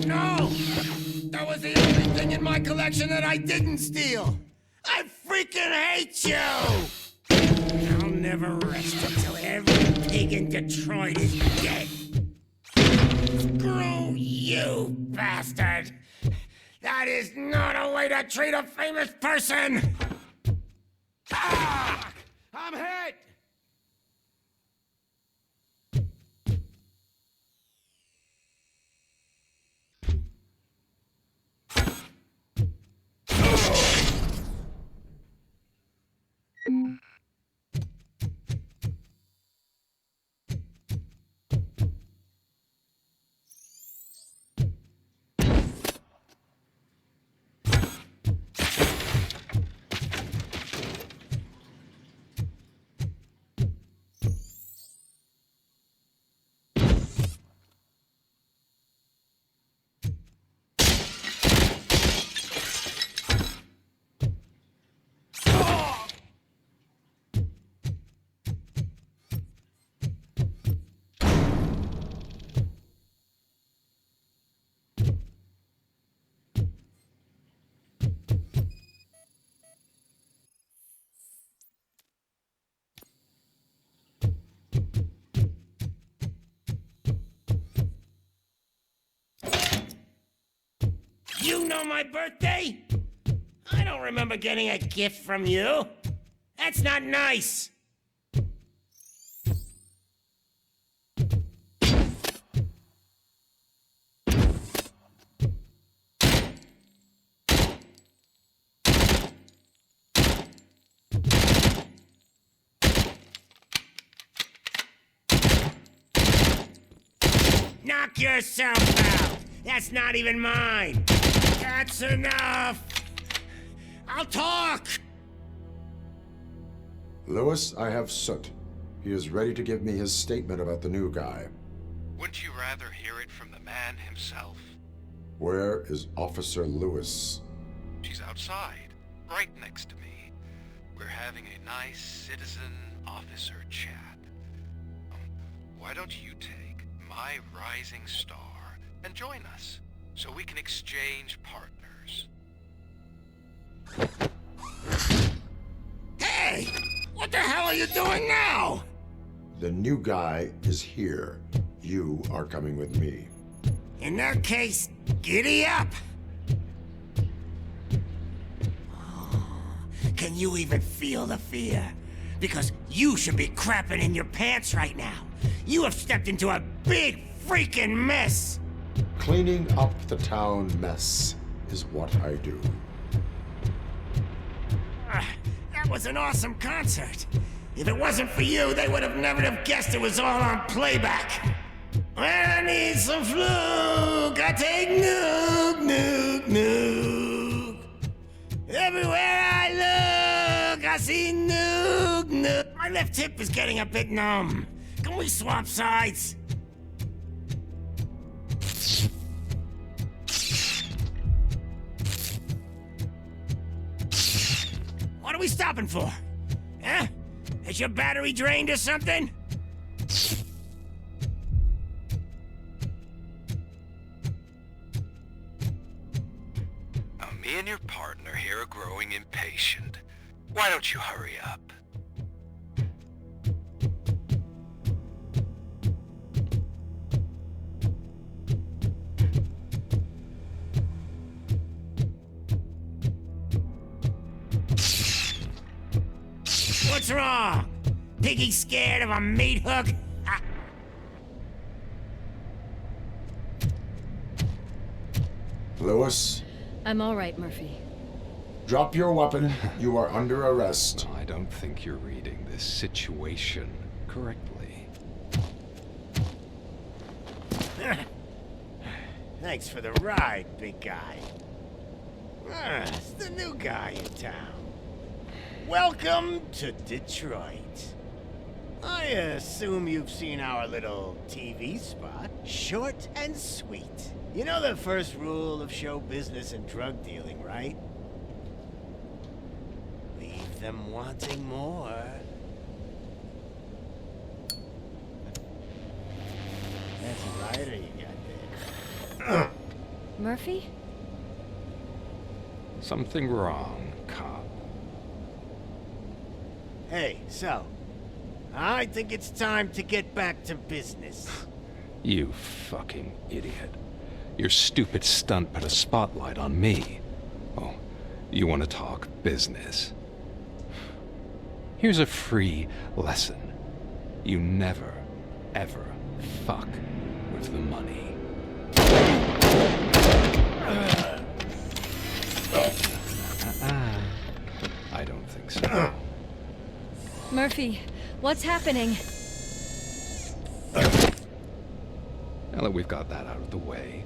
No! That was the only thing in my collection that I didn't steal. I freaking hate you! I'll never rest until every pig in Detroit is dead. Screw you, bastard! That is not a way to treat a famous person! Ah! I'm hit! You know my birthday? I don't remember getting a gift from you. That's not nice. Knock yourself out. That's not even mine. That's enough. I'll talk. Lewis, I have Soot. He is ready to give me his statement about the new guy. Wouldn't you rather hear it from the man himself? Where is Officer Lewis? She's outside, right next to me. We're having a nice citizen-officer chat. Why don't you take my rising star and join us, so we can exchange partners? Hey! What the hell are you doing now? The new guy is here. You are coming with me. In that case, giddy up! Can you even feel the fear? Because you should be crapping in your pants right now. You have stepped into a big freaking mess! Cleaning up the town mess is what I do. That was an awesome concert. If it wasn't for you, they would have never have guessed it was all on playback. When I need some fluke, I take nuke, nuke, nuke. Everywhere I look, I see nuke, nuke. My left hip is getting a bit numb. Can we swap sides? What are we stopping for? Huh? Is your battery drained or something? Me and your partner here are growing impatient. Why don't you hurry up? What's wrong? Piggy scared of a meat hook? Lewis, I'm all right, Murphy. drop your weapon. You are under arrest. I don't think you're reading this situation correctly. Thanks for the ride, big guy. It's the new guy in town. Welcome to Detroit. I assume you've seen our little TV spot. Short and sweet. You know the first rule of show business and drug dealing, right? Leave them wanting more. That's a lighter you got there. Murphy? Something wrong, cop. Hey, so, I think it's time to get back to business. You fucking idiot. Your stupid stunt put a spotlight on me. Oh, you want to talk business? Here's a free lesson. You never, ever fuck with the money. I don't think so. Murphy, what's happening? Now that we've got that out of the way,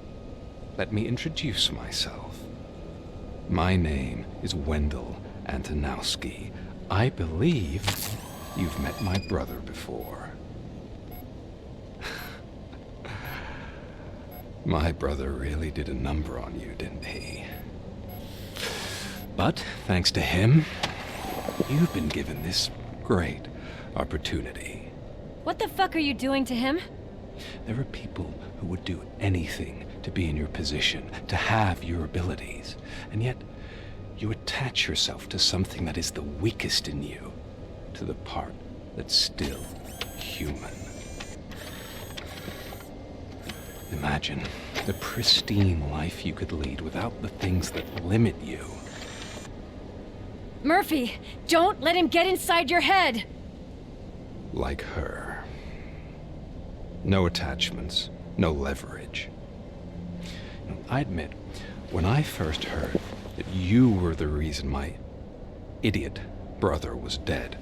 let me introduce myself. My name is Wendell Antonowski. I believe you've met my brother before. My brother really did a number on you, didn't he? But thanks to him, you've been given this great opportunity. What the fuck are you doing to him? There are people who would do anything to be in your position, to have your abilities, and yet you attach yourself to something that is the weakest in you, to the part that's still human. Imagine the pristine life you could lead without the things that limit you. Murphy, don't let him get inside your head! Like her. No attachments, no leverage. I admit, when I first heard that you were the reason my idiot brother was dead,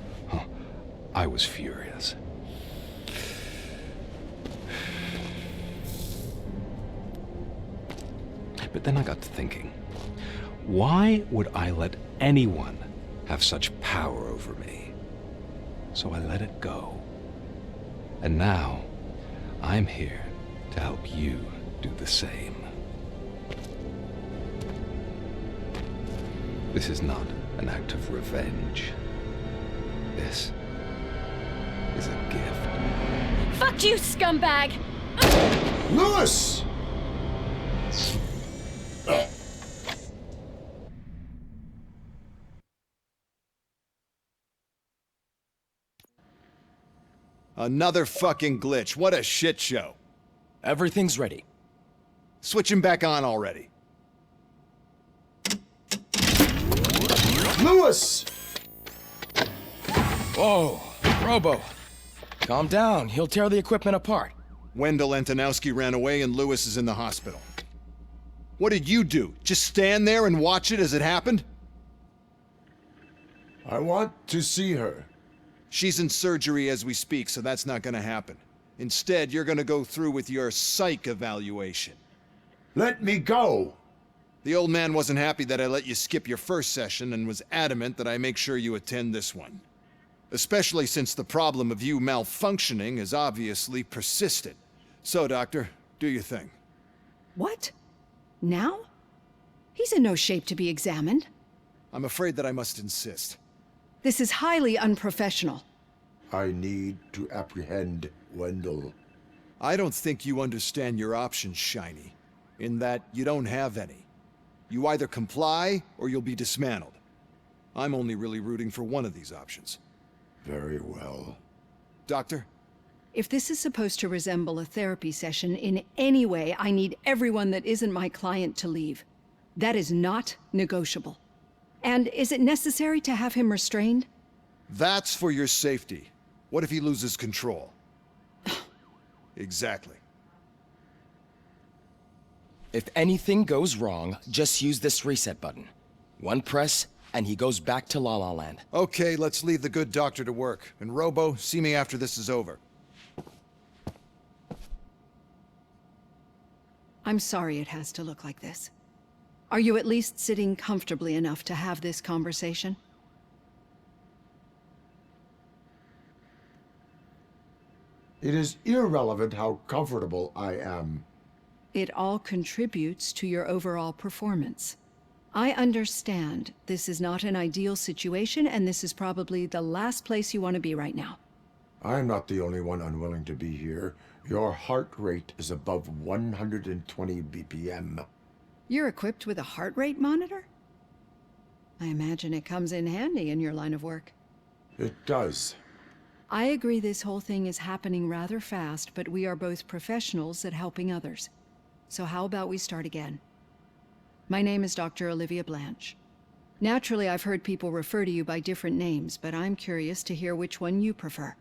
I was furious. But then I got to thinking, why would I let anyone have such power over me? So I let it go. And now, I'm here to help you do the same. This is not an act of revenge. This is a gift. Fuck you, scumbag! Lewis! Another fucking glitch. What a shit show. Everything's ready. Switch him back on already. Lewis! Whoa, Robo. Calm down. He'll tear the equipment apart. Wendell Antonowski ran away and Lewis is in the hospital. What did you do? Just stand there and watch it as it happened? I want to see her. She's in surgery as we speak, so that's not gonna happen. Instead, you're gonna go through with your psych evaluation. Let me go! The old man wasn't happy that I let you skip your first session and was adamant that I make sure you attend this one. Especially since the problem of you malfunctioning is obviously persistent. So, Doctor, do your thing. What? Now? He's in no shape to be examined. I'm afraid that I must insist. This is highly unprofessional. I need to apprehend Wendell. I don't think you understand your options, Shiny. In that you don't have any. You either comply, or you'll be dismantled. I'm only really rooting for one of these options. Very well. Doctor? If this is supposed to resemble a therapy session in any way, I need everyone that isn't my client to leave. That is not negotiable. And is it necessary to have him restrained? That's for your safety. What if he loses control? Exactly. If anything goes wrong, just use this reset button. One press, and he goes back to La La Land. Okay, let's leave the good doctor to work. And Robo, see me after this is over. I'm sorry it has to look like this. Are you at least sitting comfortably enough to have this conversation? It is irrelevant how comfortable I am. It all contributes to your overall performance. I understand this is not an ideal situation, and this is probably the last place you want to be right now. I'm not the only one unwilling to be here. Your heart rate is above 120 BPM. You're equipped with a heart rate monitor? I imagine it comes in handy in your line of work. It does. I agree this whole thing is happening rather fast, but we are both professionals at helping others. So how about we start again? My name is Dr. Olivia Blanche. Naturally, I've heard people refer to you by different names, but I'm curious to hear which one you prefer.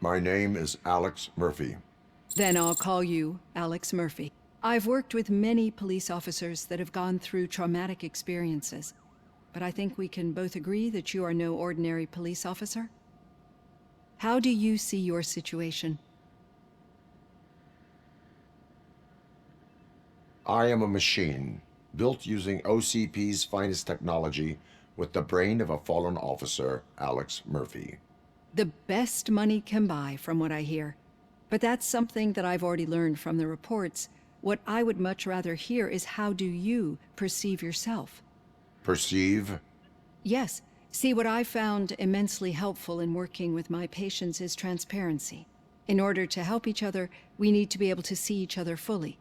My name is Alex Murphy. Then I'll call you Alex Murphy. I've worked with many police officers that have gone through traumatic experiences, but I think we can both agree that you are no ordinary police officer. How do you see your situation? I am a machine, built using OCP's finest technology with the brain of a fallen officer, Alex Murphy. The best money can buy, from what I hear. But that's something that I've already learned from the reports. What I would much rather hear is how do you perceive yourself? Perceive? Yes. See, what I found immensely helpful in working with my patients is transparency. In order to help each other, we need to be able to see each other fully.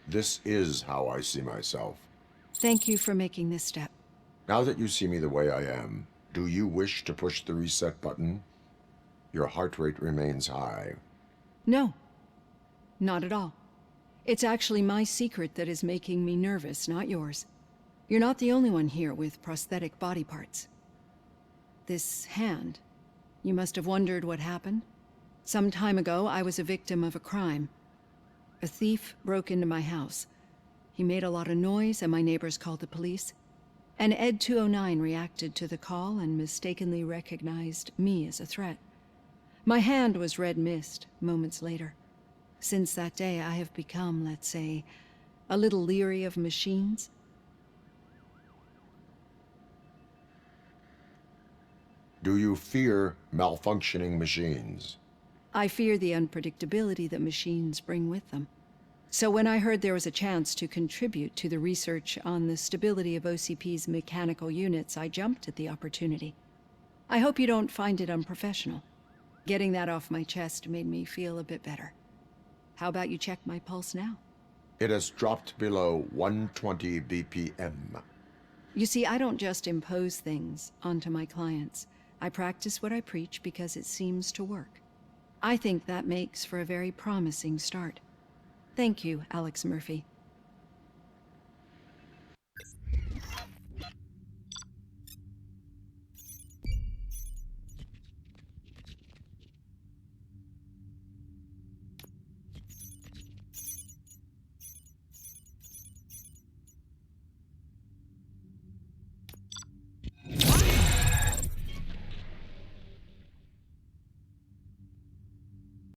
This is how I see myself. Thank you for making this step. Now that you see me the way I am, do you wish to push the reset button? Your heart rate remains high. No, not at all. It's actually my secret that is making me nervous, not yours. You're not the only one here with prosthetic body parts. This hand, you must have wondered what happened. Some time ago, I was a victim of a crime. A thief broke into my house. He made a lot of noise and my neighbors called the police. And Ed 209 reacted to the call and mistakenly recognized me as a threat. My hand was red mist moments later. Since that day, I have become, let's say, a little leery of machines. Do you fear malfunctioning machines? I fear the unpredictability that machines bring with them. So when I heard there was a chance to contribute to the research on the stability of OCP's mechanical units, I jumped at the opportunity. I hope you don't find it unprofessional. Getting that off my chest made me feel a bit better. How about you check my pulse now? It has dropped below 120 BPM. You see, I don't just impose things onto my clients. I practice what I preach because it seems to work. I think that makes for a very promising start. Thank you, Alex Murphy.